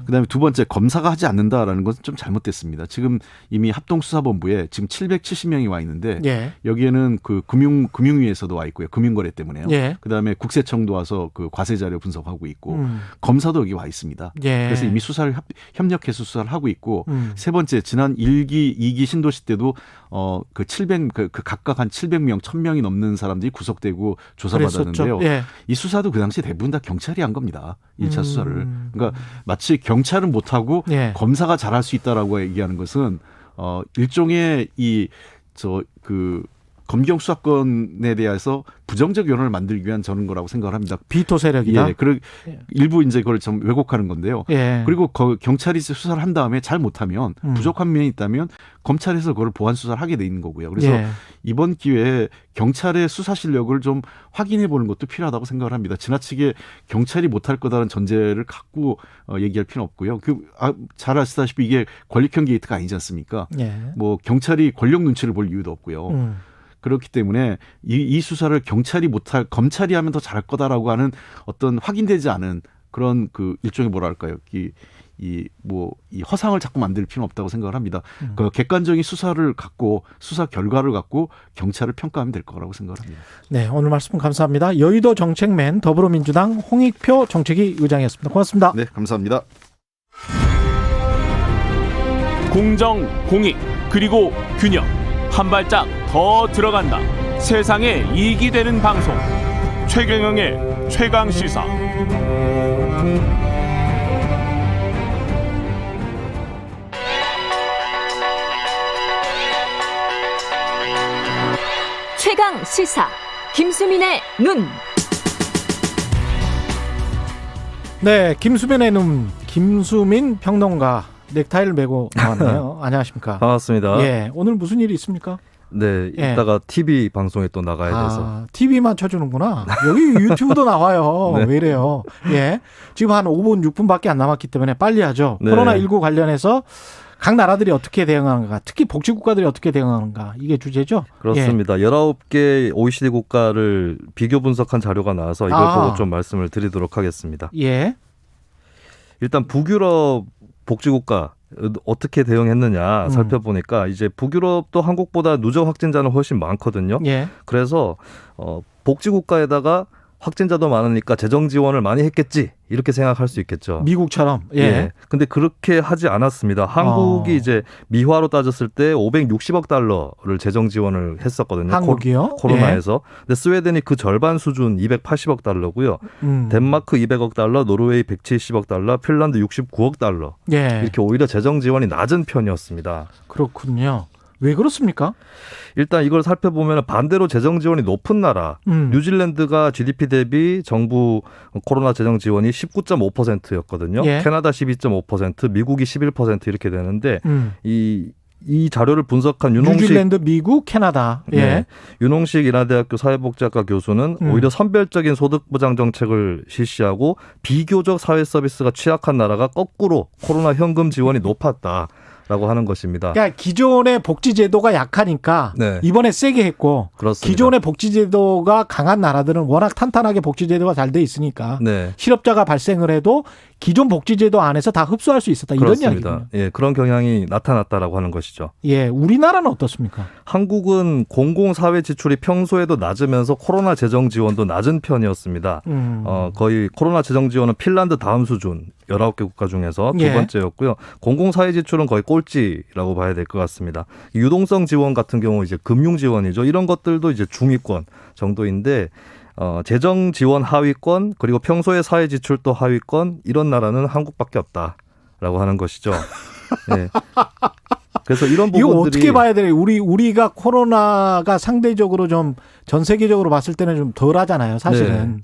그다음에 두 번째 검사가 하지 않는다라는 것은 좀 잘못됐습니다. 지금 이미 합동수사본부에 지금 770명이 와 있는데 예. 여기에는 그 금융위에서도 와 있고요. 금융거래 때문에요. 예. 그다음에 국세청도 와서 그 과세 자료 분석하고 있고 검사도 여기 와 있습니다. 예. 그래서 이미 수사를 협력해서 수사를 하고 있고 세 번째 지난 1기, 2기 신도시 때도 그 각각 한 700명, 1000명이 넘는 사람들이 구속되고 조사받았는데요. 예. 이 수사도 그 당시 대부분 다 경찰이 한 겁니다. 1차 수사를. 그러니까 마치 경찰은 못하고 예. 검사가 잘할 수 있다라고 얘기하는 것은 일종의 검경 수사권에 대해서 부정적 여론을 만들기 위한 저는 거라고 생각을 합니다. 비토 세력이다. 예, 그리고 일부 이제 그걸 좀 왜곡하는 건데요. 예. 그리고 경찰이 수사를 한 다음에 잘 못하면 부족한 면이 있다면 검찰에서 그걸 보완 수사를 하게 돼 있는 거고요. 그래서 예. 이번 기회에 경찰의 수사 실력을 좀 확인해 보는 것도 필요하다고 생각을 합니다. 지나치게 경찰이 못할 거다라는 전제를 갖고 얘기할 필요는 없고요. 잘 아시다시피 이게 권력형 게이트가 아니지 않습니까? 예. 뭐 경찰이 권력 눈치를 볼 이유도 없고요. 그렇기 때문에 이 수사를 검찰이 하면 더 잘할 거다라고 하는 어떤 확인되지 않은 그런 그 일종의 뭐랄까요, 이 허상을 자꾸 만들 필요는 없다고 생각을 합니다. 그 객관적인 수사를 갖고 수사 결과를 갖고 경찰을 평가하면 될 거라고 생각을 합니다. 네, 오늘 말씀 감사합니다. 여의도 정책맨 더불어민주당 홍익표 정책위 의장이었습니다. 고맙습니다. 네, 감사합니다. 공정, 공익, 그리고 균형. 한 발짝 더 들어간다. 세상에 이익이 되는 방송. 최경영의 최강시사. 최강시사. 김수민의 눈. 네, 김수민의 눈. 김수민 평론가 넥타이를 메고 나왔네요. 안녕하십니까? 반갑습니다. 예, 오늘 무슨 일이 있습니까? 네, 예. 이따가 TV 방송에 또 나가야 돼서. TV만 쳐주는구나. 여기 유튜브도 나와요. 네. 왜 이래요? 예. 지금 한 5분, 6분밖에 안 남았기 때문에 빨리 하죠. 네. 코로나19 관련해서 각 나라들이 어떻게 대응하는가, 특히 복지국가들이 어떻게 대응하는가, 이게 주제죠? 그렇습니다. 19개 OECD 국가를 비교 분석한 자료가 나와서 이걸 보고 좀 말씀을 드리도록 하겠습니다. 예. 일단 북유럽 복지국가 어떻게 대응했느냐 살펴보니까 이제 북유럽도 한국보다 누적 확진자는 훨씬 많거든요. 예. 그래서 복지국가에다가 확진자도 많으니까 재정 지원을 많이 했겠지 이렇게 생각할 수 있겠죠. 미국처럼. 예. 예. 근데 그렇게 하지 않았습니다. 한국이 이제 미화로 따졌을 때 560억 달러를 재정 지원을 했었거든요. 한국이요? 코로나에서. 근데 스웨덴이 그 절반 수준 280억 달러고요. 덴마크 200억 달러, 노르웨이 170억 달러, 핀란드 69억 달러. 예. 이렇게 오히려 재정 지원이 낮은 편이었습니다. 그렇군요. 왜 그렇습니까? 일단 이걸 살펴보면 반대로 재정 지원이 높은 나라 뉴질랜드가 GDP 대비 정부 코로나 재정 지원이 19.5%였거든요. 예. 캐나다 12.5%, 미국이 11% 이렇게 되는데 이 이 자료를 분석한 윤홍식 뉴질랜드, 미국, 캐나다. 예. 네. 윤홍식 인하대학교 사회복지학과 교수는 오히려 선별적인 소득 보장 정책을 실시하고 비교적 사회 서비스가 취약한 나라가 거꾸로 코로나 현금 지원이 높았다라고 하는 것입니다. 그러니까 기존의 복지제도가 약하니까 네. 이번에 세게 했고 그렇습니다. 기존의 복지제도가 강한 나라들은 워낙 탄탄하게 복지제도가 잘 돼 있으니까 네. 실업자가 발생을 해도 기존 복지제도 안에서 다 흡수할 수 있었다. 이런 이야기군요. 예, 그런 경향이 나타났다라고 하는 것이죠. 예, 우리나라는 어떻습니까? 한국은 공공사회 지출이 평소에도 낮으면서 코로나 재정 지원도 낮은 편이었습니다. 거의 코로나 재정 지원은 핀란드 다음 수준 19개 국가 중에서 두 예. 번째였고요. 공공사회 지출은 거의 꼴찌라고 봐야 될 것 같습니다. 유동성 지원 같은 경우 이제 금융 지원이죠. 이런 것들도 이제 중위권 정도인데 재정 지원 하위권 그리고 평소에 사회 지출도 하위권 이런 나라는 한국밖에 없다라고 하는 것이죠. 네. 그래서 이런 부분들이 이거 어떻게 봐야 돼요? 우리가 코로나가 상대적으로 좀 전 세계적으로 봤을 때는 좀 덜하잖아요. 사실은 네.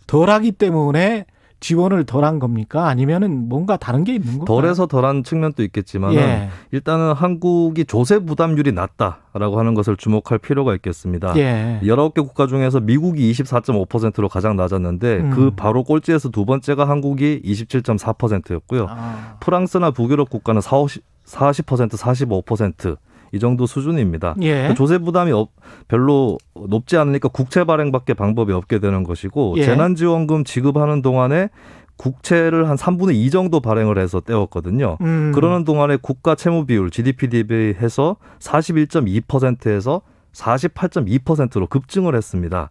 덜하기 때문에 지원을 덜한 겁니까? 아니면은 뭔가 다른 게 있는 건가요? 덜해서 덜한 측면도 있겠지만 예. 일단은 한국이 조세 부담률이 낮다라고 하는 것을 주목할 필요가 있겠습니다. 예. 19개 국가 중에서 미국이 24.5%로 가장 낮았는데 그 바로 꼴찌에서 두 번째가 한국이 27.4%였고요. 프랑스나 북유럽 국가는 40%, 45% 이 정도 수준입니다. 예. 조세 부담이 별로 높지 않으니까 국채 발행밖에 방법이 없게 되는 것이고 예. 재난지원금 지급하는 동안에 국채를 한 3분의 2 정도 발행을 해서 떼었거든요. 그러는 동안에 국가 채무 비율 GDP 대비해서 41.2%에서 48.2%로 급증을 했습니다.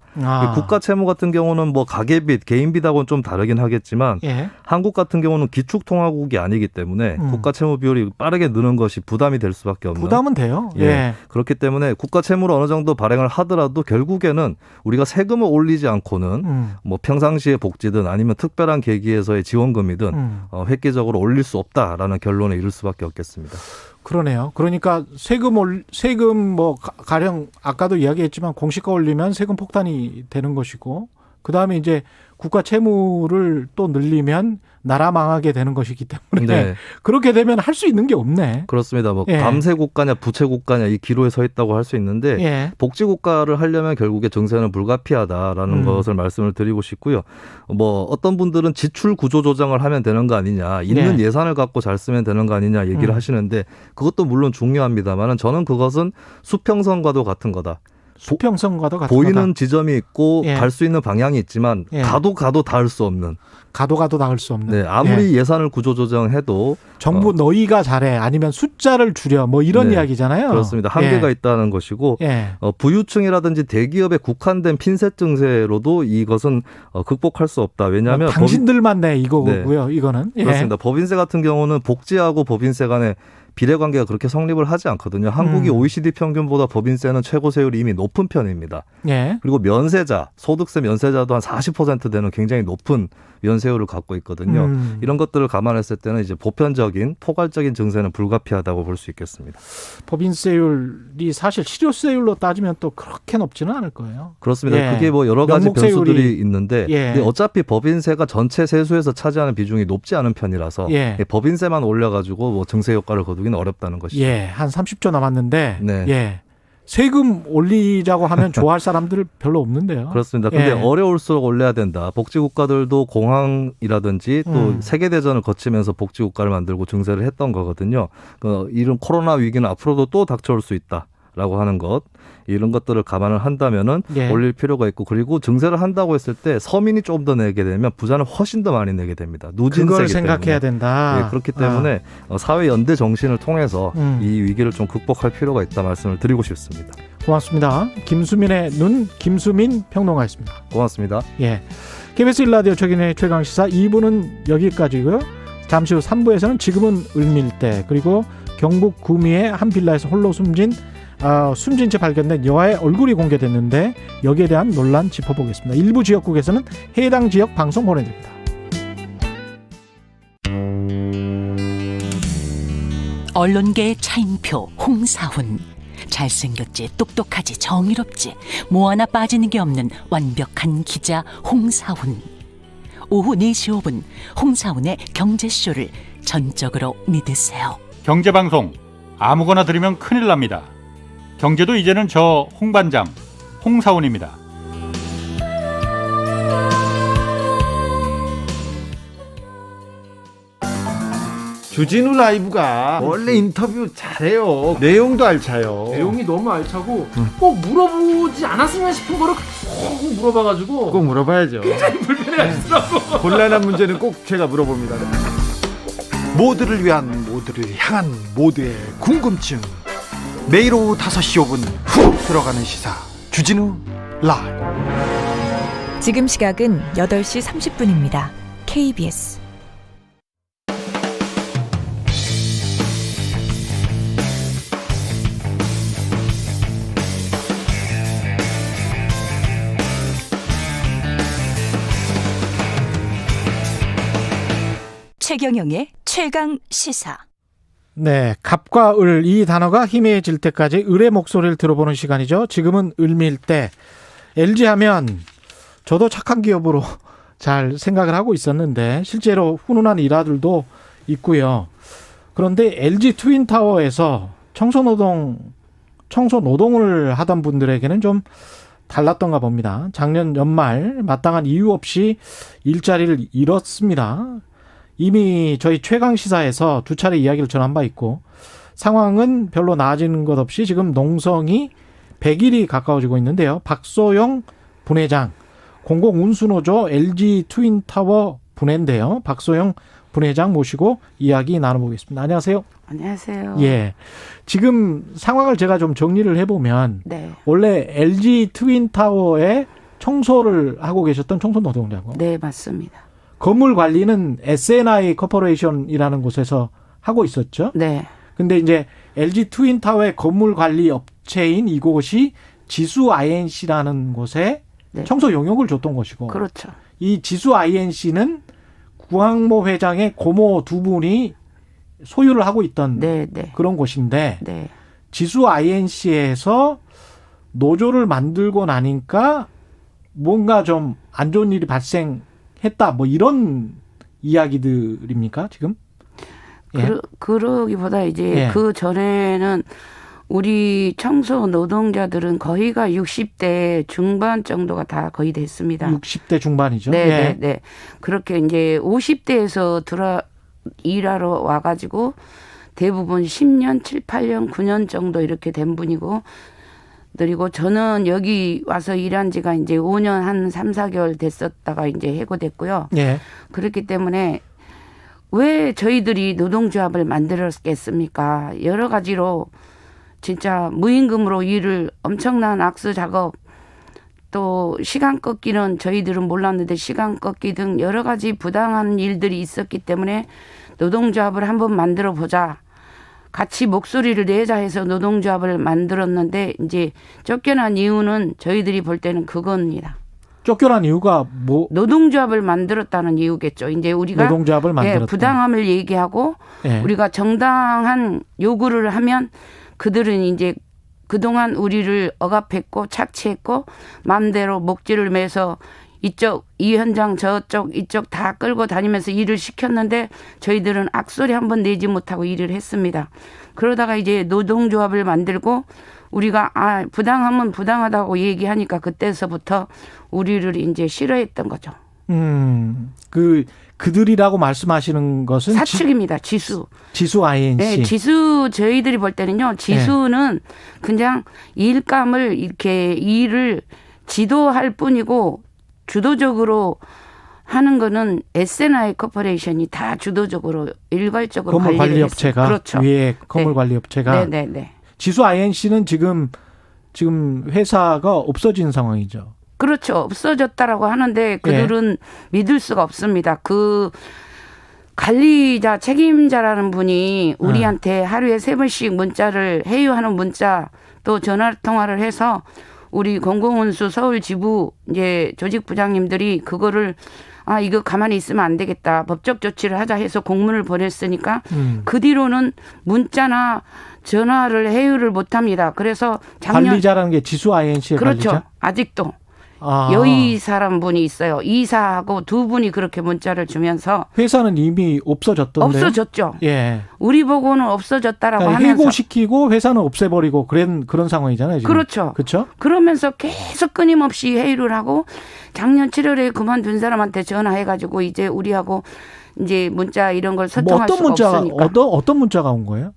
국가 채무 같은 경우는 뭐 가계빚, 개인빚하고는 좀 다르긴 하겠지만 예. 한국 같은 경우는 기축통화국이 아니기 때문에 국가 채무 비율이 빠르게 느는 것이 부담이 될 수밖에 없는. 부담은 돼요. 예. 예. 그렇기 때문에 국가 채무를 어느 정도 발행을 하더라도 결국에는 우리가 세금을 올리지 않고는 뭐 평상시의 복지든 아니면 특별한 계기에서의 지원금이든 획기적으로 올릴 수 없다라는 결론에 이를 수밖에 없겠습니다. 그러네요. 그러니까 세금 뭐 가령 아까도 이야기했지만 공시가 올리면 세금 폭탄이 되는 것이고 그다음에 이제 국가 채무를 또 늘리면 나라 망하게 되는 것이기 때문에 네. 그렇게 되면 할 수 있는 게 없네. 그렇습니다. 뭐 예. 감세 국가냐 부채 국가냐 이 기로에 서 있다고 할 수 있는데 예. 복지 국가를 하려면 결국에 정세는 불가피하다라는 것을 말씀을 드리고 싶고요. 뭐 어떤 분들은 지출 구조 조정을 하면 되는 거 아니냐, 있는 예. 예산을 갖고 잘 쓰면 되는 거 아니냐 얘기를 하시는데 그것도 물론 중요합니다만은 저는 그것은 수평선과도 같은 거다. 수평선과도 같은 보이는 거다. 지점이 있고 예. 갈 수 있는 방향이 있지만 예. 가도 닿을 수 없는. 가도 닿을 수 없는. 네, 아무리 예산을 구조 조정해도 정부 너희가 잘해 아니면 숫자를 줄여 뭐 이런 네, 이야기잖아요. 그렇습니다. 한계가 예. 있다는 것이고 예. 부유층이라든지 대기업에 국한된 핀셋 증세로도 이것은 극복할 수 없다. 왜냐하면 당신들만 내 이거고요. 이거는. 예. 그렇습니다. 법인세 같은 경우는 복지하고 법인세 간에 비례관계가 그렇게 성립을 하지 않거든요. 한국이 OECD 평균보다 법인세는 최고 세율이 이미 높은 편입니다. 예. 그리고 면세자, 소득세 면세자도 한 40% 되는 굉장히 높은 면세율을 갖고 있거든요. 이런 것들을 감안했을 때는 이제 보편적인 포괄적인 증세는 불가피하다고 볼 수 있겠습니다. 법인세율이 사실 실효세율로 따지면 또 그렇게 높지는 않을 거예요. 그렇습니다. 예. 그게 뭐 여러 가지 명목세율이. 변수들이 있는데 예. 근데 어차피 법인세가 전체 세수에서 차지하는 비중이 높지 않은 편이라서 예. 법인세만 올려가지고 뭐 증세 효과를 거두기는 어렵다는 것이죠. 예, 한 30초 남았는데, 네. 예, 세금 올리자고 하면 좋아할 사람들 별로 없는데요. 그렇습니다. 근데 예. 어려울수록 올려야 된다. 복지국가들도 공황이라든지 또 세계대전을 거치면서 복지국가를 만들고 증세를 했던 거거든요. 이런 코로나 위기는 앞으로도 또 닥쳐올 수 있다라고 하는 것. 이런 것들을 감안을 한다면은 예. 올릴 필요가 있고 그리고 증세를 한다고 했을 때 서민이 조금 더 내게 되면 부자는 훨씬 더 많이 내게 됩니다. 누진세기 그걸 생각해야 된다. 예, 그렇기 때문에 사회 연대 정신을 통해서 이 위기를 좀 극복할 필요가 있다 말씀을 드리고 싶습니다. 고맙습니다. 김수민의 눈 김수민 평론가였습니다. 고맙습니다. 예, KBS 1라디오 최근의 최강시사 2부는 여기까지고요. 잠시 후 3부에서는 지금은 을밀대 그리고 경북 구미의 한 빌라에서 홀로 숨진 채 발견된 여아의 얼굴이 공개됐는데 여기에 대한 논란 짚어보겠습니다. 일부 지역국에서는 해당 지역 방송 보내드립니다. 언론계의 차인표 홍사훈. 잘생겼지, 똑똑하지, 정의롭지, 뭐 하나 빠지는 게 없는 완벽한 기자 홍사훈. 오후 4시 5분 홍사훈의 경제쇼를 전적으로 믿으세요. 경제방송 아무거나 들으면 큰일 납니다. 경제도 이제는 저 홍반장, 홍사원입니다. 주진우 라이브가 원래 인터뷰 잘해요. 내용도 알차요. 내용이 너무 알차고 꼭 물어보지 않았으면 싶은 거를 꼭 물어봐가지고 꼭 물어봐야죠. 굉장히 불편해하시더라고. 곤란한 문제는 꼭 제가 물어봅니다. 모두를 위한, 모두를 향한 모두의 궁금증. 매일 오후 5시 5분 훅 들어가는 시사 주진우 라이브. 지금 시각은 8시 30분입니다. KBS 최경영의 최강 시사. 네, 갑과 을 이 단어가 희미해질 때까지 을의 목소리를 들어보는 시간이죠. 지금은 을밀대. LG 하면 저도 착한 기업으로 잘 생각을 하고 있었는데 실제로 훈훈한 일화들도 있고요. 그런데 LG 트윈타워에서 청소 노동을 하던 분들에게는 좀 달랐던가 봅니다. 작년 연말 마땅한 이유 없이 일자리를 잃었습니다. 이미 저희 최강시사에서 두 차례 이야기를 전한 바 있고 상황은 별로 나아지는 것 없이 지금 농성이 100일이 가까워지고 있는데요. 박소영 분회장, 공공운수노조 LG 트윈타워 분회인데요. 박소영 분회장 모시고 이야기 나눠보겠습니다. 안녕하세요. 안녕하세요. 예, 지금 상황을 제가 좀 정리를 해보면 네. 원래 LG 트윈타워에 청소를 하고 계셨던 청소 노동자고. 네, 맞습니다. 건물 관리는 S&I 코퍼레이션이라는 곳에서 하고 있었죠. 네. 근데 이제 LG 트윈타워의 건물 관리 업체인 이곳이 지수 INC라는 곳에 네. 청소 용역을 줬던 것이고. 그렇죠. 이 지수 INC는 구항모 회장의 고모 두 분이 소유를 하고 있던 네. 그런 곳인데 네. 지수 INC에서 노조를 만들고 나니까 뭔가 좀 안 좋은 일이 발생했다. 뭐 이런 이야기들입니까 지금? 예. 그러기보다 이제 예. 그 전에는 우리 청소 노동자들은 거의가 60대 중반 정도가 다 거의 됐습니다. 60대 중반이죠. 네, 예. 네, 네. 그렇게 이제 50대에서 일하러 와가지고 대부분 10년, 7, 8년, 9년 정도 이렇게 된 분이고, 그리고 저는 여기 와서 일한 지가 이제 5년 한 3, 4개월 됐었다가 이제 해고됐고요. 예. 그렇기 때문에 왜 저희들이 노동조합을 만들었겠습니까? 여러 가지로 진짜 무임금으로 일을 엄청난 악수 작업, 또 시간 꺾기는 저희들은 몰랐는데 시간 꺾기 등 여러 가지 부당한 일들이 있었기 때문에 노동조합을 한번 만들어 보자. 같이 목소리를 내자 해서 노동조합을 만들었는데 이제 쫓겨난 이유는 저희들이 볼 때는 그겁니다. 쫓겨난 이유가 뭐? 노동조합을 만들었다는 이유겠죠. 이제 우리가 노동조합을 만들었다. 부당함을 얘기하고 예. 우리가 정당한 요구를 하면 그들은 이제 그동안 우리를 억압했고 착취했고 마음대로 목줄을 매서 이쪽 이 현장 저쪽 이쪽 다 끌고 다니면서 일을 시켰는데 저희들은 악소리 한번 내지 못하고 일을 했습니다. 그러다가 이제 노동조합을 만들고 우리가 부당하면 부당하다고 얘기하니까 그때서부터 우리를 이제 싫어했던 거죠. 그들이라고 말씀하시는 것은 사측입니다. 지수 INC. 네, 지수 저희들이 볼 때는요. 지수는 그냥 일감을 이렇게 일을 지도할 뿐이고 주도적으로 하는 거는 S&I 코퍼레이션이 다 주도적으로 일괄적으로 건물 관리 업체가 그렇죠. 위에 건물 관리 업체가 네. 지수 INC는 지금 회사가 없어진 상황이죠. 그렇죠. 없어졌다라고 하는데 그들은 믿을 수가 없습니다. 그 관리자 책임자라는 분이 우리한테 하루에 3번씩 문자를 회유하는 문자 또 전화 통화를 해서 우리 공공운수 서울 지부 이제 조직 부장님들이 그거를 이거 가만히 있으면 안 되겠다. 법적 조치를 하자 해서 공문을 보냈으니까 그 뒤로는 문자나 전화를 회유를 못 합니다. 그래서 작년 관리자라는 게 지수 INC의 그렇죠. 관리자? 아직도 여의 사람 분이 있어요. 이사하고 두 분이 그렇게 문자를 주면서 회사는 이미 없어졌던데요. 없어졌죠. 예. 우리 보고는 없어졌다라고 그러니까 하면서 해고시키고 회사는 없애버리고 그런 상황이잖아요. 지금. 그렇죠. 그렇죠. 그러면서 계속 끊임없이 회의를 하고 작년 7월에 그만둔 사람한테 전화해가지고 이제 우리하고 이제 문자 이런 걸 소통할 수가 없으니까. 어떤 문자가 온 거예요?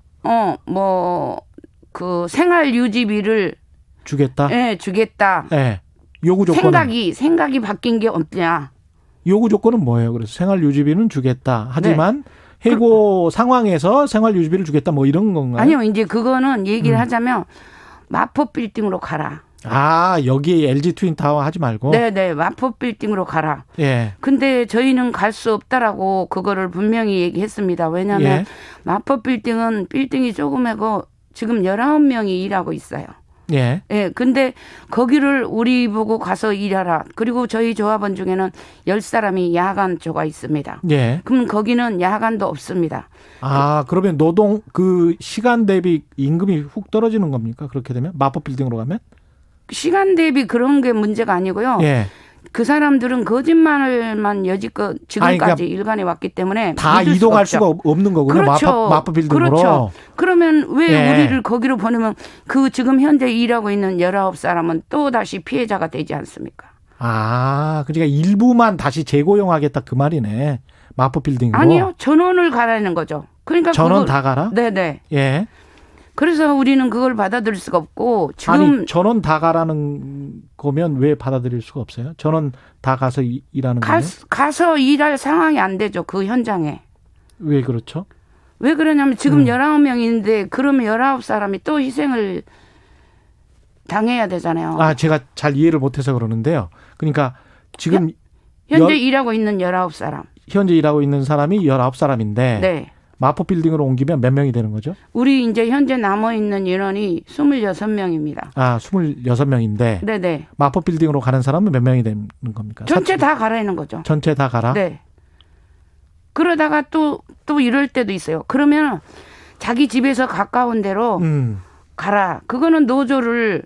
그 생활 유지비를 주겠다. 예, 주겠다. 예. 요구 조건은 생각이 바뀐 게 없냐? 요구 조건은 뭐예요? 그래서 생활 유지비는 주겠다. 하지만 해고 상황에서 생활 유지비를 주겠다. 뭐 이런 건가요? 아니요, 이제 그거는 얘기를 하자면 마포 빌딩으로 가라. 여기 LG 트윈타워 하지 말고. 네네, 마포 빌딩으로 가라. 예. 근데 저희는 갈 수 없다라고 그거를 분명히 얘기했습니다. 왜냐하면 마포 빌딩이 조금이고 지금 19명이 일하고 있어요. 예. 예, 근데 거기를 우리 보고 가서 일하라. 그리고 저희 조합원 중에는 10사람이 야간조가 있습니다. 예. 그럼 거기는 야간도 없습니다. 그러면 노동 그 시간 대비 임금이 훅 떨어지는 겁니까? 그렇게 되면 마포 빌딩으로 가면? 시간 대비 그런 게 문제가 아니고요. 예. 그 사람들은 거짓말만 여지껏 지금까지 그러니까 일관해 왔기 때문에 다 이동할 수가 없는 거군요. 그렇죠. 마포 빌딩으로. 그렇죠. 그러면 왜 우리를 거기로 보내면 그 지금 현재 일하고 있는 19사람은 또 다시 피해자가 되지 않습니까? 그러니까 일부만 다시 재고용하겠다 그 말이네. 마포 빌딩으로. 아니요. 전원을 가라는 거죠. 그러니까 전원 다 가라? 네네. 예. 그래서 우리는 그걸 받아들일 수가 없고 지금 전원 다 가라는 거면 왜 받아들일 수가 없어요? 전원 다 가서 일하는 거예요? 가서 일할 상황이 안 되죠. 그 현장에. 왜 그렇죠? 왜 그러냐면 지금 19명인데 그러면 19사람이 또 희생을 당해야 되잖아요. 제가 잘 이해를 못해서 그러는데요. 그러니까 지금 현재 일하고 있는 19사람. 현재 일하고 있는 사람이 19사람인데 네. 마포 빌딩으로 옮기면 몇 명이 되는 거죠? 우리 이제 현재 남아있는 인원이 26명입니다. 26명인데. 네네. 마포 빌딩으로 가는 사람은 몇 명이 되는 겁니까? 전체 다 가라는 거죠. 전체 다 가라? 네. 그러다가 또 이럴 때도 있어요. 그러면 자기 집에서 가까운 데로 가라. 그거는 노조를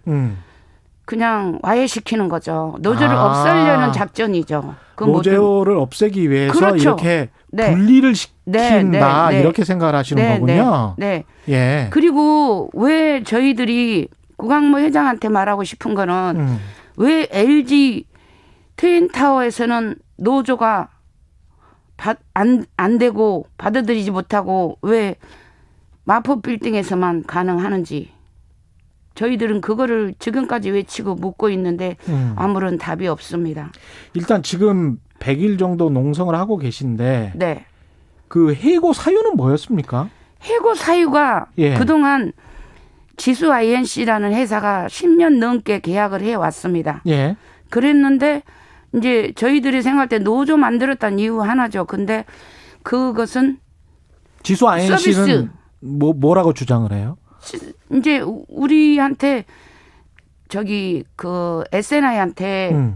그냥 와해시키는 거죠. 노조를 없애려는 작전이죠. 노조를 없애기 위해서 그렇죠. 이렇게 분리를 시킨다 이렇게 생각을 하시는 거군요. 네. 예. 그리고 왜 저희들이 구광모 회장한테 말하고 싶은 거는 왜 LG 트윈타워에서는 노조가 안 되고 받아들이지 못하고 왜 마포 빌딩에서만 가능하는지 저희들은 그거를 지금까지 외치고 묻고 있는데 아무런 답이 없습니다. 일단 지금 100일 정도 농성을 하고 계신데 네. 그 해고 사유는 뭐였습니까? 해고 사유가 그동안 지수 INC라는 회사가 10년 넘게 계약을 해왔습니다. 예. 그랬는데 이제 저희들이 생각할 때 노조 만들었다는 이유 하나죠. 근데 그것은 지수 INC는 서비스. 뭐라고 주장을 해요? 이제 우리한테 그 SNI한테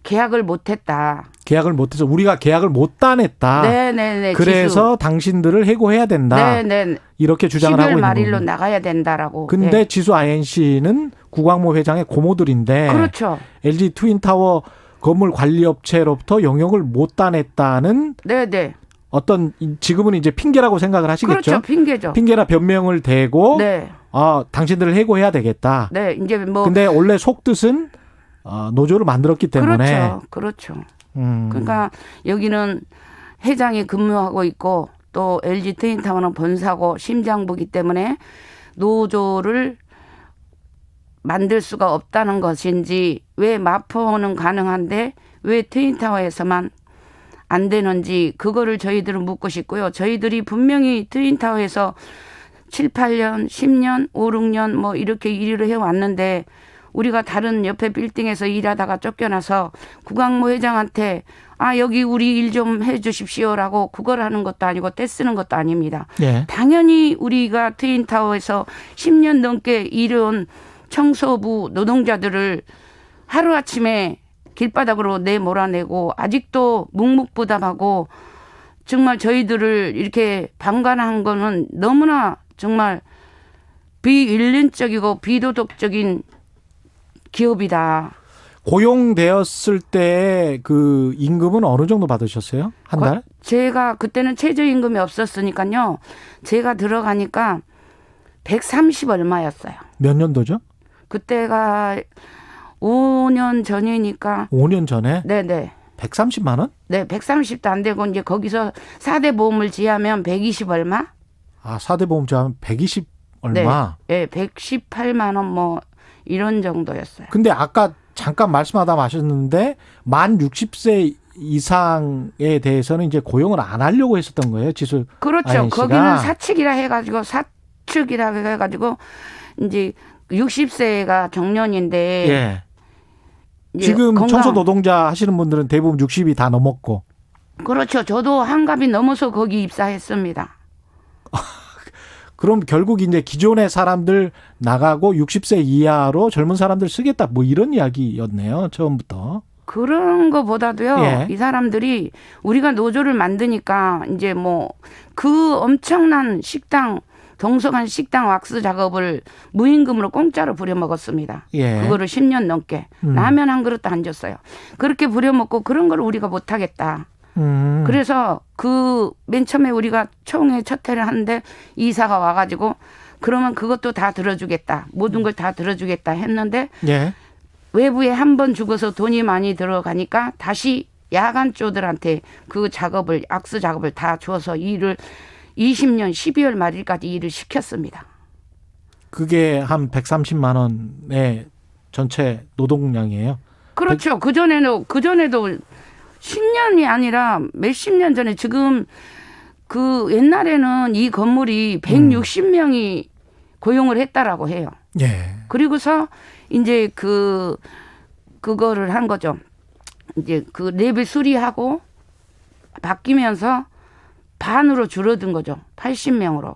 계약을 못했다. 계약을 못해서 우리가 계약을 못 따냈다. 네네네. 그래서 당신들을 해고해야 된다. 네네. 이렇게 주장을 하고 있는 거예요. 10월 말일로 나가야 된다라고. 근데 지수 INC는 구광모 회장의 고모들인데. 그렇죠. LG 트윈타워 건물 관리업체로부터 영역을 못 따냈다는. 네네. 어떤 지금은 이제 핑계라고 생각을 하시겠죠? 그렇죠. 핑계죠. 핑계나 변명을 대고 네. 당신들을 해고해야 되겠다. 네. 이제 근데 원래 속뜻은 노조를 만들었기 때문에. 그렇죠. 그러니까 여기는 회장이 근무하고 있고 또 LG 트윈타워는 본사고 심장부기 때문에 노조를 만들 수가 없다는 것인지 왜 마포는 가능한데 왜 트윈타워에서만 안 되는지 그거를 저희들은 묻고 싶고요. 저희들이 분명히 트윈타워에서 7, 8년, 10년, 5, 6년 뭐 이렇게 일을 해왔는데 우리가 다른 옆에 빌딩에서 일하다가 쫓겨나서 구광모 회장한테 여기 우리 일 좀 해 주십시오라고 그걸 하는 것도 아니고 떼쓰는 것도 아닙니다. 예. 당연히 우리가 트윈타워에서 10년 넘게 일해온 청소부 노동자들을 하루아침에 길바닥으로 내몰아내고 아직도 묵묵부답하고 정말 저희들을 이렇게 방관한 거는 너무나 정말 비윤리적이고 비도덕적인 기업이다. 고용되었을 때 그 임금은 어느 정도 받으셨어요? 한 달? 제가 그때는 최저임금이 없었으니까요. 제가 들어가니까 130 얼마였어요. 몇 년도죠? 그때가 5년 전이니까. 5년 전에? 네네. 130만 원? 네, 130도 안 되고 이제 거기서 4대 보험을 지하면 120 얼마? 아, 4대 보험 지하면 120 얼마? 네, 118만 원 뭐 이런 정도였어요. 근데 아까 잠깐 말씀하다 마셨는데 만 60세 이상에 대해서는 이제 고용을 안 하려고 했었던 거예요, 지수. 그렇죠. 거기는 사측이라 해가지고 이제 60세가 정년인데. 예. 지금 청소 노동자 하시는 분들은 대부분 60이 다 넘었고. 그렇죠. 저도 한갑이 넘어서 거기 입사했습니다. 그럼 결국 이제 기존의 사람들 나가고 60세 이하로 젊은 사람들 쓰겠다 뭐 이런 이야기였네요. 처음부터. 그런 거보다도요. 예. 이 사람들이 우리가 노조를 만드니까 이제 뭐 그 엄청난 식당 동서간 식당 왁스 작업을 무임금으로 공짜로 부려먹었습니다. 예. 그거를 10년 넘게. 라면 한 그릇도 안 줬어요. 그렇게 부려먹고 그런 걸 우리가 못하겠다. 그래서 그 맨 처음에 우리가 총회 첫 회를 하는데 이사가 와가지고 그러면 그것도 다 들어주겠다. 모든 걸 다 들어주겠다 했는데 예. 외부에 한 번 죽어서 돈이 많이 들어가니까 다시 야간조들한테 그 작업을 악스 작업을 다 줘서 일을 20년 12월 말일까지 일을 시켰습니다. 그게 한 130만 원의 전체 노동량이에요. 그렇죠. 그전에도 10년이 아니라 몇십 년 전에 지금 그 옛날에는 이 건물이 160명이 고용을 했다라고 해요. 예. 그리고서 이제 그거를 한 거죠. 이제 그 랩을 수리하고 바뀌면서 반으로 줄어든 거죠. 80명으로.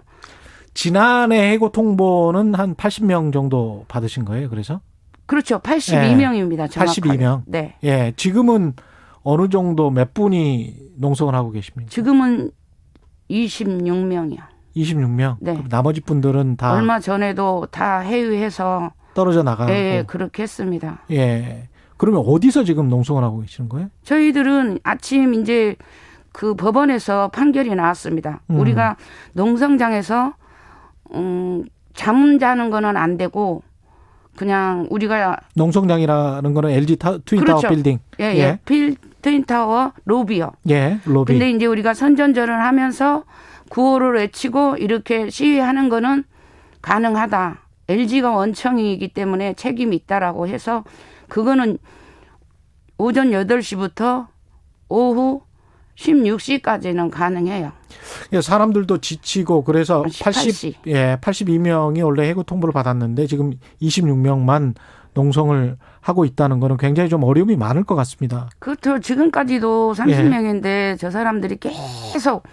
지난해 해고 통보는 한 80명 정도 받으신 거예요. 그래서? 그렇죠. 82명입니다. 정확하게. 82명. 네. 예. 지금은 어느 정도 몇 분이 농성을 하고 계십니까? 지금은 26명이요. 26명? 네. 그럼 나머지 분들은 다 얼마 전에도 다 해외해서 떨어져 나가고. 예, 그렇게 했습니다. 예. 그러면 어디서 지금 농성을 하고 계시는 거예요? 저희들은 아침 이제 그 법원에서 판결이 나왔습니다. 우리가 농성장에서 잠 자는 거는 안 되고 그냥 우리가 농성장이라는 거는 LG 트윈타워 그렇죠. 빌딩. 예. 트윈타워 로비요. 예, 로비. 근데 이제 우리가 선전전을 하면서 구호를 외치고 이렇게 시위하는 거는 가능하다. LG가 원청이기 때문에 책임이 있다라고 해서 그거는 오전 8시부터 오후 16시까지는 가능해요. 사람들도 지치고 그래서 18시. 82명이 원래 해고 통보를 받았는데 지금 26명만 농성을 하고 있다는 거는 굉장히 좀 어려움이 많을 것 같습니다. 그렇죠. 지금까지도 30명인데 저 사람들이 계속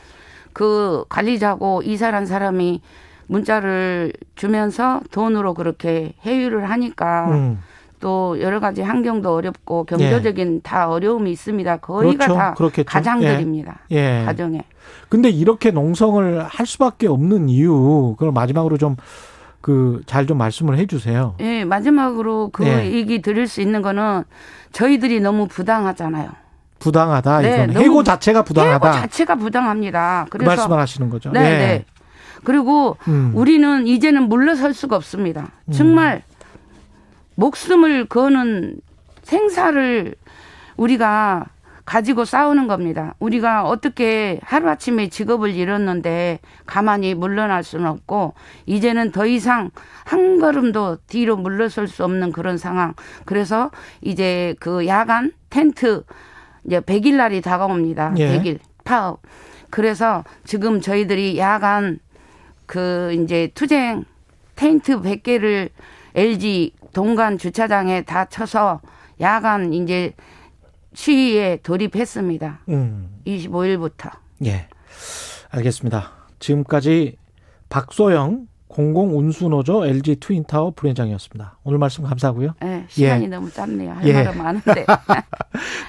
그 관리자고 이사란 사람이 문자를 주면서 돈으로 그렇게 회유를 하니까 또 여러 가지 환경도 어렵고 경제적인 다 어려움이 있습니다. 거의가 그렇죠. 다 그렇겠죠. 가장들입니다. 예. 가정에. 근데 이렇게 농성을 할 수밖에 없는 이유, 그걸 마지막으로 좀 잘 좀 말씀을 해 주세요. 예, 마지막으로 그 얘기 드릴 수 있는 거는 저희들이 너무 부당하잖아요. 부당하다. 네, 이건 해고 자체가 부당하다. 해고 자체가 부당합니다. 그래서 그 말씀을 하시는 거죠. 네, 네. 그리고 우리는 이제는 물러설 수가 없습니다. 정말 목숨을 거는 생사를 우리가 가지고 싸우는 겁니다. 우리가 어떻게 하루아침에 직업을 잃었는데 가만히 물러날 수는 없고 이제는 더 이상 한 걸음도 뒤로 물러설 수 없는 그런 상황. 그래서 이제 그 야간 텐트 이제 100일 날이 다가옵니다. 예. 100일 파업. 그래서 지금 저희들이 야간 그 이제 투쟁 텐트 100개를 LG 동간 주차장에 다 쳐서 야간 이제 시위에 돌입했습니다. 25일부터. 예. 알겠습니다. 지금까지 박소영 공공운수노조 LG 트윈타워 부회장이었습니다. 오늘 말씀 감사하고요. 네, 시간이 너무 짧네요. 할 말은 많은데.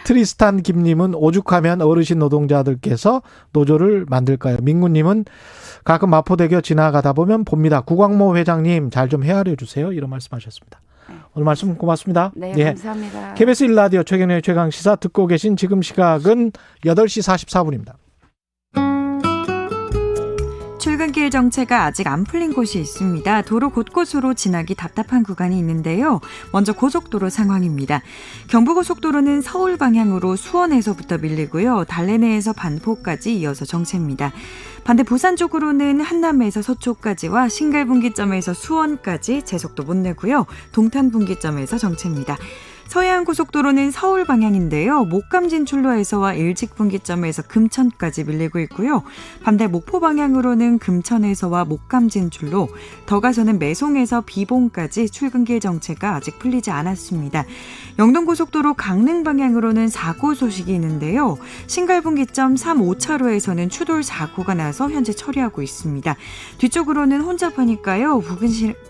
트리스탄 김님은 오죽하면 어르신 노동자들께서 노조를 만들까요? 민구님은 가끔 마포대교 지나가다 보면 봅니다. 구광모 회장님 잘 좀 헤아려 주세요. 이런 말씀하셨습니다. 오늘 말씀 고맙습니다. 네, 예. 감사합니다. KBS 1라디오 최경영의 최강시사 듣고 계신 지금 시각은 8시 44분입니다. 출근길 정체가 아직 안 풀린 곳이 있습니다. 도로 곳곳으로 지나기 답답한 구간이 있는데요. 먼저 고속도로 상황입니다. 경부고속도로는 서울 방향으로 수원에서부터 밀리고요. 달래내에서 반포까지 이어서 정체입니다. 반대 부산 쪽으로는 한남에서 서초까지와 신갈분기점에서 수원까지 제속도 못 내고요. 동탄분기점에서 정체입니다. 서해안고속도로는 서울 방향인데요. 목감 진출로에서와 일직분기점에서 금천까지 밀리고 있고요. 반대 목포 방향으로는 금천에서와 목감 진출로, 더 가서는 매송에서 비봉까지 출근길 정체가 아직 풀리지 않았습니다. 영동고속도로 강릉 방향으로는 사고 소식이 있는데요. 신갈분기점 3, 5차로에서는 추돌 사고가 나서 현재 처리하고 있습니다. 뒤쪽으로는 혼잡하니까요.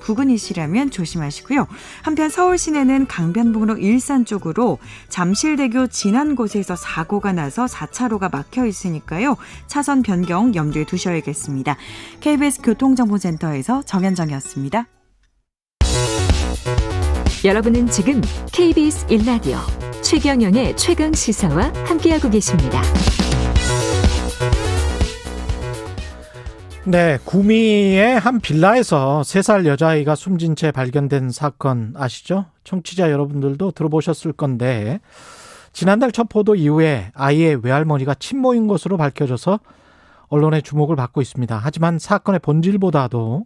부근이시라면 조심하시고요. 한편 서울 시내는 강변북로 일산 쪽으로 잠실대교 지난 곳에서 사고가 나서 4차로가 막혀 있으니까요. 차선 변경 염두에 두셔야겠습니다. KBS 교통정보센터에서 정현정이었습니다. 여러분은 지금 KBS 1라디오 최경영의 최강시사와 함께하고 계십니다. 네, 구미의 한 빌라에서 3살 여자아이가 숨진 채 발견된 사건 아시죠? 청취자 여러분들도 들어보셨을 건데 지난달 첫 보도 이후에 아이의 외할머니가 친모인 것으로 밝혀져서 언론의 주목을 받고 있습니다. 하지만 사건의 본질보다도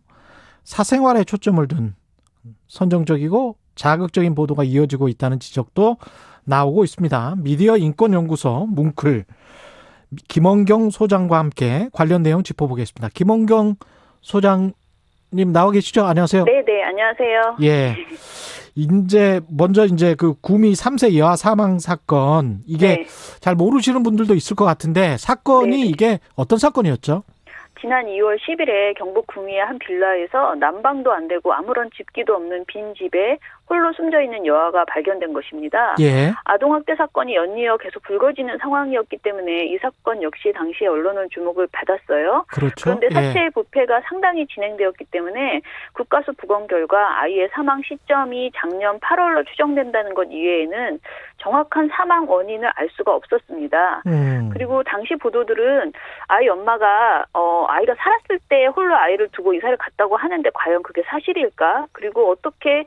사생활에 초점을 둔 선정적이고 자극적인 보도가 이어지고 있다는 지적도 나오고 있습니다. 미디어 인권연구소 뭉클 김원경 소장과 함께 관련 내용 짚어보겠습니다. 김원경 소장님 나와 계시죠? 안녕하세요. 네, 안녕하세요. 예. 먼저 그 구미 3세 여아 사망 사건, 이게 잘 모르시는 분들도 있을 것 같은데 사건이 이게 어떤 사건이었죠? 지난 2월 10일에 경북 구미의 한 빌라에서 난방도 안 되고 아무런 집기도 없는 빈 집에 홀로 숨져 있는 여아가 발견된 것입니다. 예. 아동학대 사건이 연이어 계속 불거지는 상황이었기 때문에 이 사건 역시 당시 언론의 주목을 받았어요. 그렇죠. 그런데 사체의 부패가 상당히 진행되었기 때문에 국가수 부검 결과 아이의 사망 시점이 작년 8월로 추정된다는 것 이외에는 정확한 사망 원인을 알 수가 없었습니다. 그리고 당시 보도들은 아이 엄마가 아이가 살았을 때 홀로 아이를 두고 이사를 갔다고 하는데 과연 그게 사실일까? 그리고 어떻게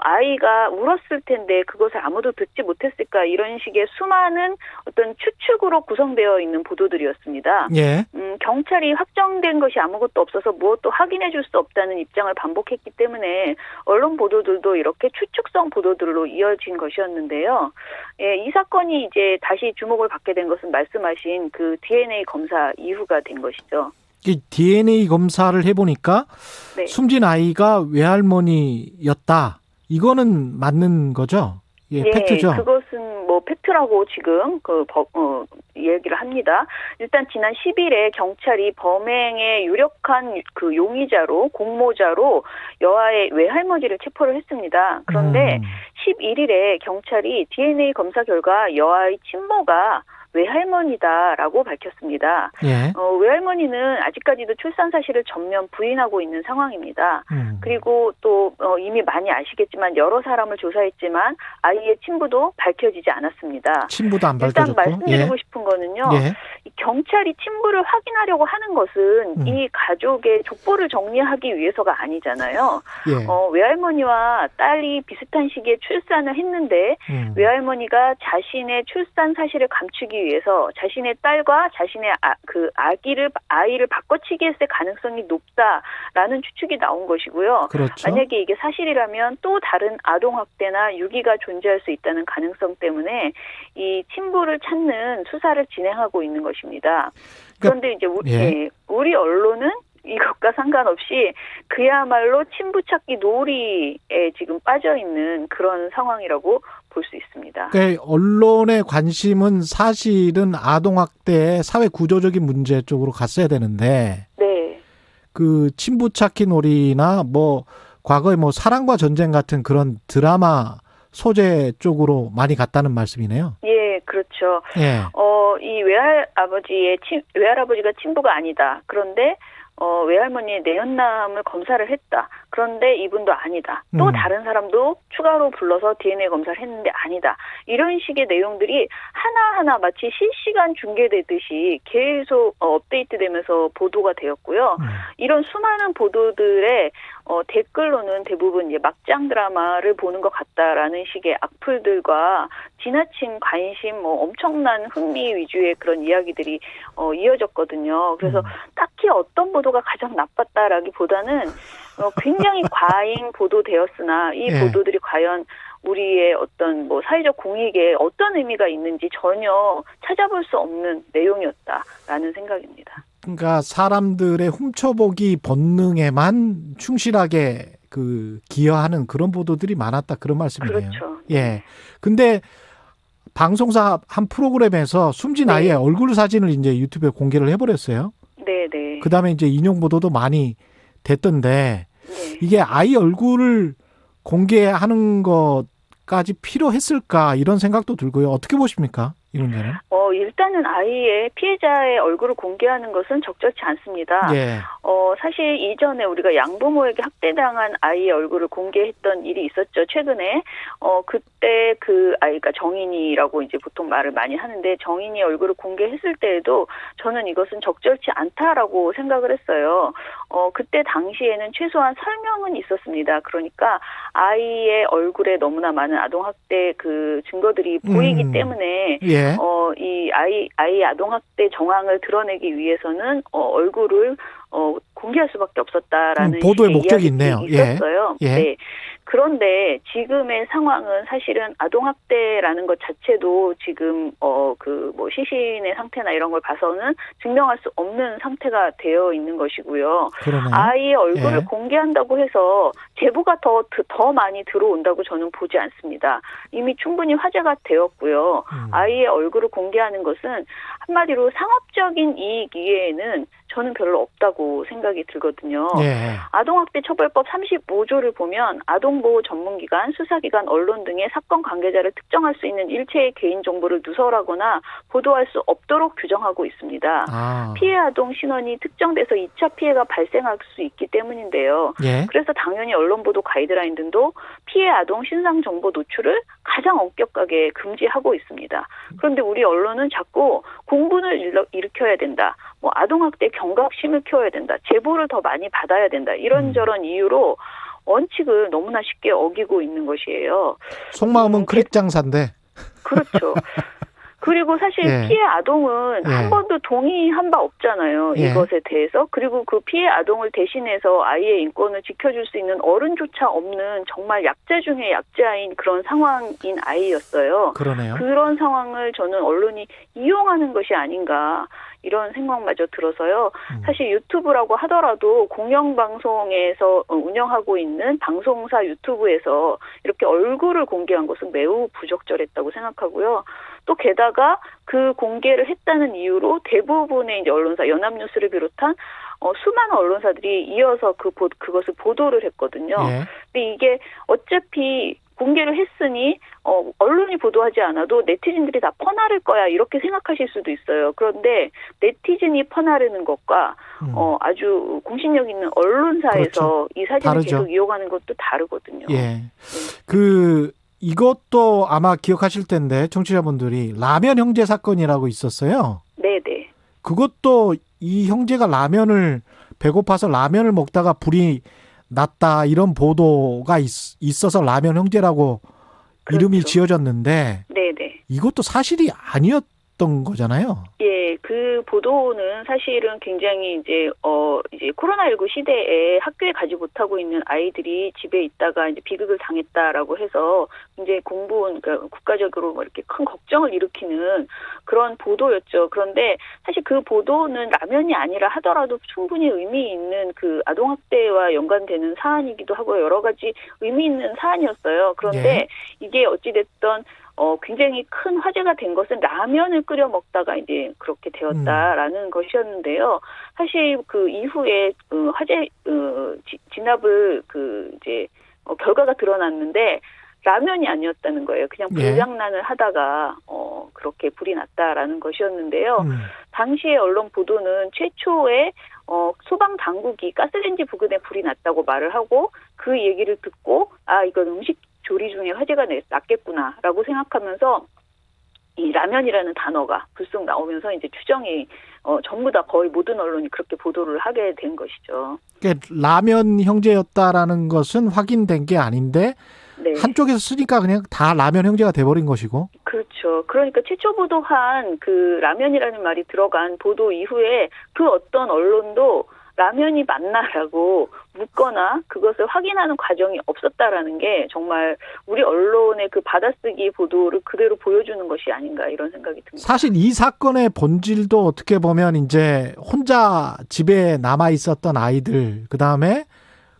아이가 울었을 텐데 그것을 아무도 듣지 못했을까? 이런 식의 수많은 어떤 추측으로 구성되어 있는 보도들이었습니다. 예. 경찰이 확정된 것이 아무것도 없어서 무엇도 확인해 줄 수 없다는 입장을 반복했기 때문에 언론 보도들도 이렇게 추측성 보도들로 이어진 것이었는데요. 예, 이 사건이 이제 다시 주목을 받게 된 것은 말씀하신 그 DNA 검사 이후가 된 것이죠. 이 DNA 검사를 해보니까 숨진 아이가 외할머니였다. 이거는 맞는 거죠? 예, 팩트죠? 그것은 뭐 팩트라고 지금 얘기를 합니다. 일단 지난 10일에 경찰이 범행의 유력한 그 용의자로 공모자로 여아의 외할머니를 체포를 했습니다. 그런데 11일에 경찰이 DNA 검사 결과 여아의 친모가 외할머니다라고 밝혔습니다. 예. 외할머니는 아직까지도 출산 사실을 전면 부인하고 있는 상황입니다. 그리고 또 이미 많이 아시겠지만 여러 사람을 조사했지만 아이의 친부도 밝혀지지 않았습니다. 친부도 안 밝혀졌고. 일단 말씀드리고 싶은 거는요. 이 경찰이 친부를 확인하려고 하는 것은 이 가족의 족보를 정리하기 위해서가 아니잖아요. 외할머니와 딸이 비슷한 시기에 출산을 했는데 외할머니가 자신의 출산 사실을 감추기 위해서 자신의 딸과 자신의 아이를 바꿔치기 했을 가능성이 높다라는 추측이 나온 것이고요. 그렇죠. 만약에 이게 사실이라면 또 다른 아동학대나 유기가 존재할 수 있다는 가능성 때문에 이 친부를 찾는 수사를 진행하고 있는 것입니다. 그런데 이제 우리 언론은 이것과 상관없이 그야말로 친부 찾기 놀이에 지금 빠져 있는 그런 상황이라고 볼 수 있습니다. 그러니까 언론의 관심은 사실은 아동학대의 사회 구조적인 문제 쪽으로 갔어야 되는데, 그 친부 찾기 놀이나 뭐 과거에 뭐 사랑과 전쟁 같은 그런 드라마 소재 쪽으로 많이 갔다는 말씀이네요. 예, 그렇죠. 이 외할아버지가 친부가 아니다. 그런데 외할머니의 내연남을 검사를 했다. 그런데 이분도 아니다. 또 다른 사람도 추가로 불러서 DNA 검사를 했는데 아니다. 이런 식의 내용들이 하나하나 마치 실시간 중계되듯이 계속 업데이트되면서 보도가 되었고요. 이런 수많은 보도들의 댓글로는 대부분 이제 막장 드라마를 보는 것 같다라는 식의 악플들과 지나친 관심, 엄청난 흥미 위주의 그런 이야기들이 이어졌거든요. 그래서 딱히 어떤 보도가 가장 나빴다라기보다는 굉장히 과잉 보도되었으나 이 보도들이 과연 우리의 어떤 사회적 공익에 어떤 의미가 있는지 전혀 찾아볼 수 없는 내용이었다라는 생각입니다. 그러니까 사람들의 훔쳐보기 본능에만 충실하게 기여하는 그런 보도들이 많았다 그런 말씀이네요. 그렇죠. 예. 근데 방송사 한 프로그램에서 숨진 아이의 얼굴 사진을 이제 유튜브에 공개를 해버렸어요. 네네. 그 다음에 이제 인용 보도도 많이 됐던데 이게 아이 얼굴을 공개하는 것까지 필요했을까 이런 생각도 들고요. 어떻게 보십니까? 이 문제는? 일단은 아이의 피해자의 얼굴을 공개하는 것은 적절치 않습니다. 예. 사실 이전에 우리가 양부모에게 학대당한 아이의 얼굴을 공개했던 일이 있었죠. 최근에 그때 그 아이가 정인이라고 이제 보통 말을 많이 하는데 정인이 얼굴을 공개했을 때에도 저는 이것은 적절치 않다라고 생각을 했어요. 그때 당시에는 최소한 설명은 있었습니다. 그러니까 아이의 얼굴에 너무나 많은 아동학대 그 증거들이 보이기 때문에 이 아이 아동학대 정황을 드러내기 위해서는 얼굴을 공개할 수밖에 없었다라는 보도의 목적이 있네요. 있었어요. 네. 그런데 지금의 상황은 사실은 아동학대라는 것 자체도 지금 시신의 상태나 이런 걸 봐서는 증명할 수 없는 상태가 되어 있는 것이고요. 그러네요. 아이의 얼굴을 공개한다고 해서 제보가 더 많이 들어온다고 저는 보지 않습니다. 이미 충분히 화제가 되었고요. 아이의 얼굴을 공개하는 것은 한마디로 상업적인 이익 이외에는 저는 별로 없다고 생각이 들거든요. 아동학대 처벌법 35조를 보면 아동보호 전문기관, 수사기관, 언론 등의 사건 관계자를 특정할 수 있는 일체의 개인정보를 누설하거나 보도할 수 없도록 규정하고 있습니다. 피해 아동 신원이 특정돼서 2차 피해가 발생할 수 있기 때문인데요. 그래서 당연히 언론보도 가이드라인 등도 피해 아동 신상정보 노출을 가장 엄격하게 금지하고 있습니다. 그런데 우리 언론은 자꾸 공분을 일으켜야 된다. 아동학대 경각심을 키워야 된다. 제보를 더 많이 받아야 된다. 이런저런 이유로 원칙을 너무나 쉽게 어기고 있는 것이에요. 속마음은 크랙 장사인데. 그렇죠. 그리고 사실 피해 아동은 한 번도 동의한 바 없잖아요. 이것에 대해서. 그리고 그 피해 아동을 대신해서 아이의 인권을 지켜줄 수 있는 어른조차 없는 정말 약자 중에 약자인 그런 상황인 아이였어요. 그러네요. 그런 상황을 저는 언론이 이용하는 것이 아닌가 이런 생각마저 들어서요. 사실 유튜브라고 하더라도 공영방송에서 운영하고 있는 방송사 유튜브에서 이렇게 얼굴을 공개한 것은 매우 부적절했다고 생각하고요. 또 게다가 그 공개를 했다는 이유로 대부분의 이제 언론사, 연합뉴스를 비롯한 수많은 언론사들이 이어서 그것을 보도를 했거든요. 근데 이게 어차피 공개를 했으니 언론이 보도하지 않아도 네티즌들이 다 퍼나를 거야 이렇게 생각하실 수도 있어요. 그런데 네티즌이 퍼나르는 것과 아주 공신력 있는 언론사에서 이 사진을 계속 이용하는 것도 다르거든요. 이것도 아마 기억하실 텐데 청취자분들이 라면 형제 사건이라고 있었어요. 네네. 그것도 이 형제가 라면을 배고파서 라면을 먹다가 불이 났다 이런 보도가 있어서 라면 형제라고 이름이 지어졌는데 네네. 이것도 사실이 아니었던 거잖아요. 예, 그 보도는 사실은 굉장히 이제 코로나19 시대에 학교에 가지 못하고 있는 아이들이 집에 있다가 이제 비극을 당했다라고 해서 이제 그러니까 국가적으로 이렇게 큰 걱정을 일으키는 그런 보도였죠. 그런데 사실 그 보도는 라면이 아니라 하더라도 충분히 의미 있는 그 아동학대와 연관되는 사안이기도 하고 여러 가지 의미 있는 사안이었어요. 그런데 이게 어찌됐든 굉장히 큰 화제가 된 것은 라면을 끓여 먹다가 이제 그렇게 되었다라는 것이었는데요. 사실 그 이후에 화재 진압을 이제 결과가 드러났는데 라면이 아니었다는 거예요. 그냥 불장난을 하다가 그렇게 불이 났다라는 것이었는데요. 당시의 언론 보도는 최초의 소방 당국이 가스레인지 부근에 불이 났다고 말을 하고 그 얘기를 듣고 이건 음식 조리 중에 화재가 났겠구나라고 생각하면서 이 라면이라는 단어가 불쑥 나오면서 이제 추정이 전부 다 거의 모든 언론이 그렇게 보도를 하게 된 것이죠. 그러니까 라면 형제였다라는 것은 확인된 게 아닌데 네. 한쪽에서 쓰니까 그냥 다 라면 형제가 돼버린 것이고. 그렇죠. 그러니까 최초 보도한 그 라면이라는 말이 들어간 보도 이후에 그 어떤 언론도 라면이 맞나라고 묻거나 그것을 확인하는 과정이 없었다라는 게 정말 우리 언론의 그 받아쓰기 보도를 그대로 보여주는 것이 아닌가 이런 생각이 듭니다. 사실 이 사건의 본질도 어떻게 보면 이제 혼자 집에 남아 있었던 아이들, 그 다음에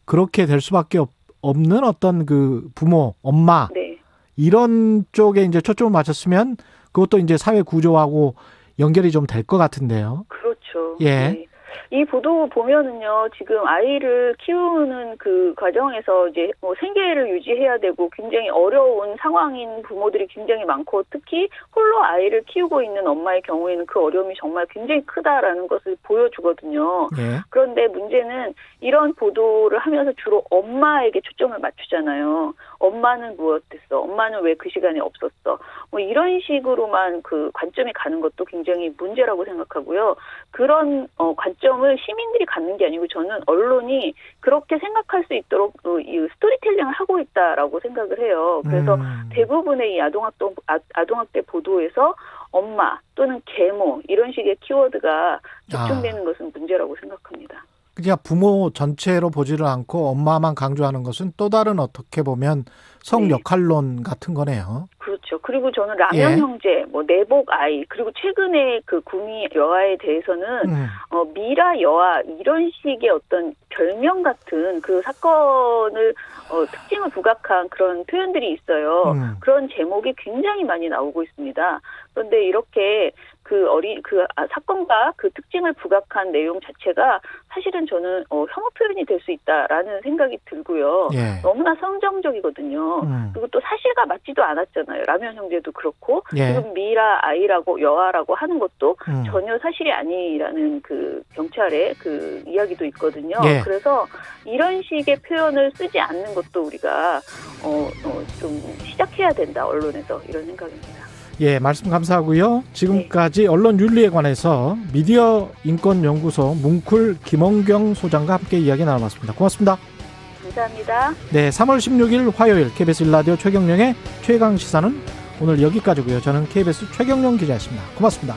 그렇게 될 수밖에 없는 어떤 그 부모, 엄마, 네. 이런 쪽에 이제 초점을 맞췄으면 그것도 이제 사회 구조하고 연결이 좀 될 것 같은데요. 그렇죠. 예. 네. 이 보도 보면은요, 지금 아이를 키우는 그 과정에서 이제 생계를 유지해야 되고 굉장히 어려운 상황인 부모들이 굉장히 많고 특히 홀로 아이를 키우고 있는 엄마의 경우에는 그 어려움이 정말 굉장히 크다라는 것을 보여주거든요. 예. 그런데 문제는 이런 보도를 하면서 주로 엄마에게 초점을 맞추잖아요. 엄마는 무엇했어? 엄마는 왜 그 시간에 없었어? 이런 식으로만 그 관점이 가는 것도 굉장히 문제라고 생각하고요. 그런 관점을 시민들이 갖는 게 아니고 저는 언론이 그렇게 생각할 수 있도록 이 스토리텔링을 하고 있다라고 생각을 해요. 그래서 대부분의 이 아동학대 보도에서 엄마 또는 계모 이런 식의 키워드가 집중되는 것은 문제라고 생각합니다. 그냥 부모 전체로 보지를 않고 엄마만 강조하는 것은 또 다른 어떻게 보면 성 역할론 같은 거네요. 그렇죠. 그리고 저는 라면 형제, 내복 아이, 그리고 최근에 그 구미 여아에 대해서는 미라 여아 이런 식의 어떤 별명 같은 그 사건을 특징을 부각한 그런 표현들이 있어요. 그런 제목이 굉장히 많이 나오고 있습니다. 그런데 이렇게 사건과 그 특징을 부각한 내용 자체가 사실은 저는 혐오 표현이 될 수 있다라는 생각이 들고요. 예. 너무나 선정적이거든요. 그리고 또 사실과 맞지도 않았잖아요. 라면 형제도 그렇고 지금 미라 아이라고 여아라고 하는 것도 전혀 사실이 아니라는 그 경찰의 그 이야기도 있거든요. 예. 그래서 이런 식의 표현을 쓰지 않는 것도 우리가 좀 시작해야 된다 언론에서 이런 생각입니다. 예, 말씀 감사하고요. 지금까지 언론 윤리에 관해서 미디어 인권연구소 뭉클 김원경 소장과 함께 이야기 나눠봤습니다. 고맙습니다. 감사합니다. 네, 3월 16일 화요일 KBS 1라디오 최경영의 최강시사는 오늘 여기까지고요. 저는 KBS 최경영 기자였습니다. 고맙습니다.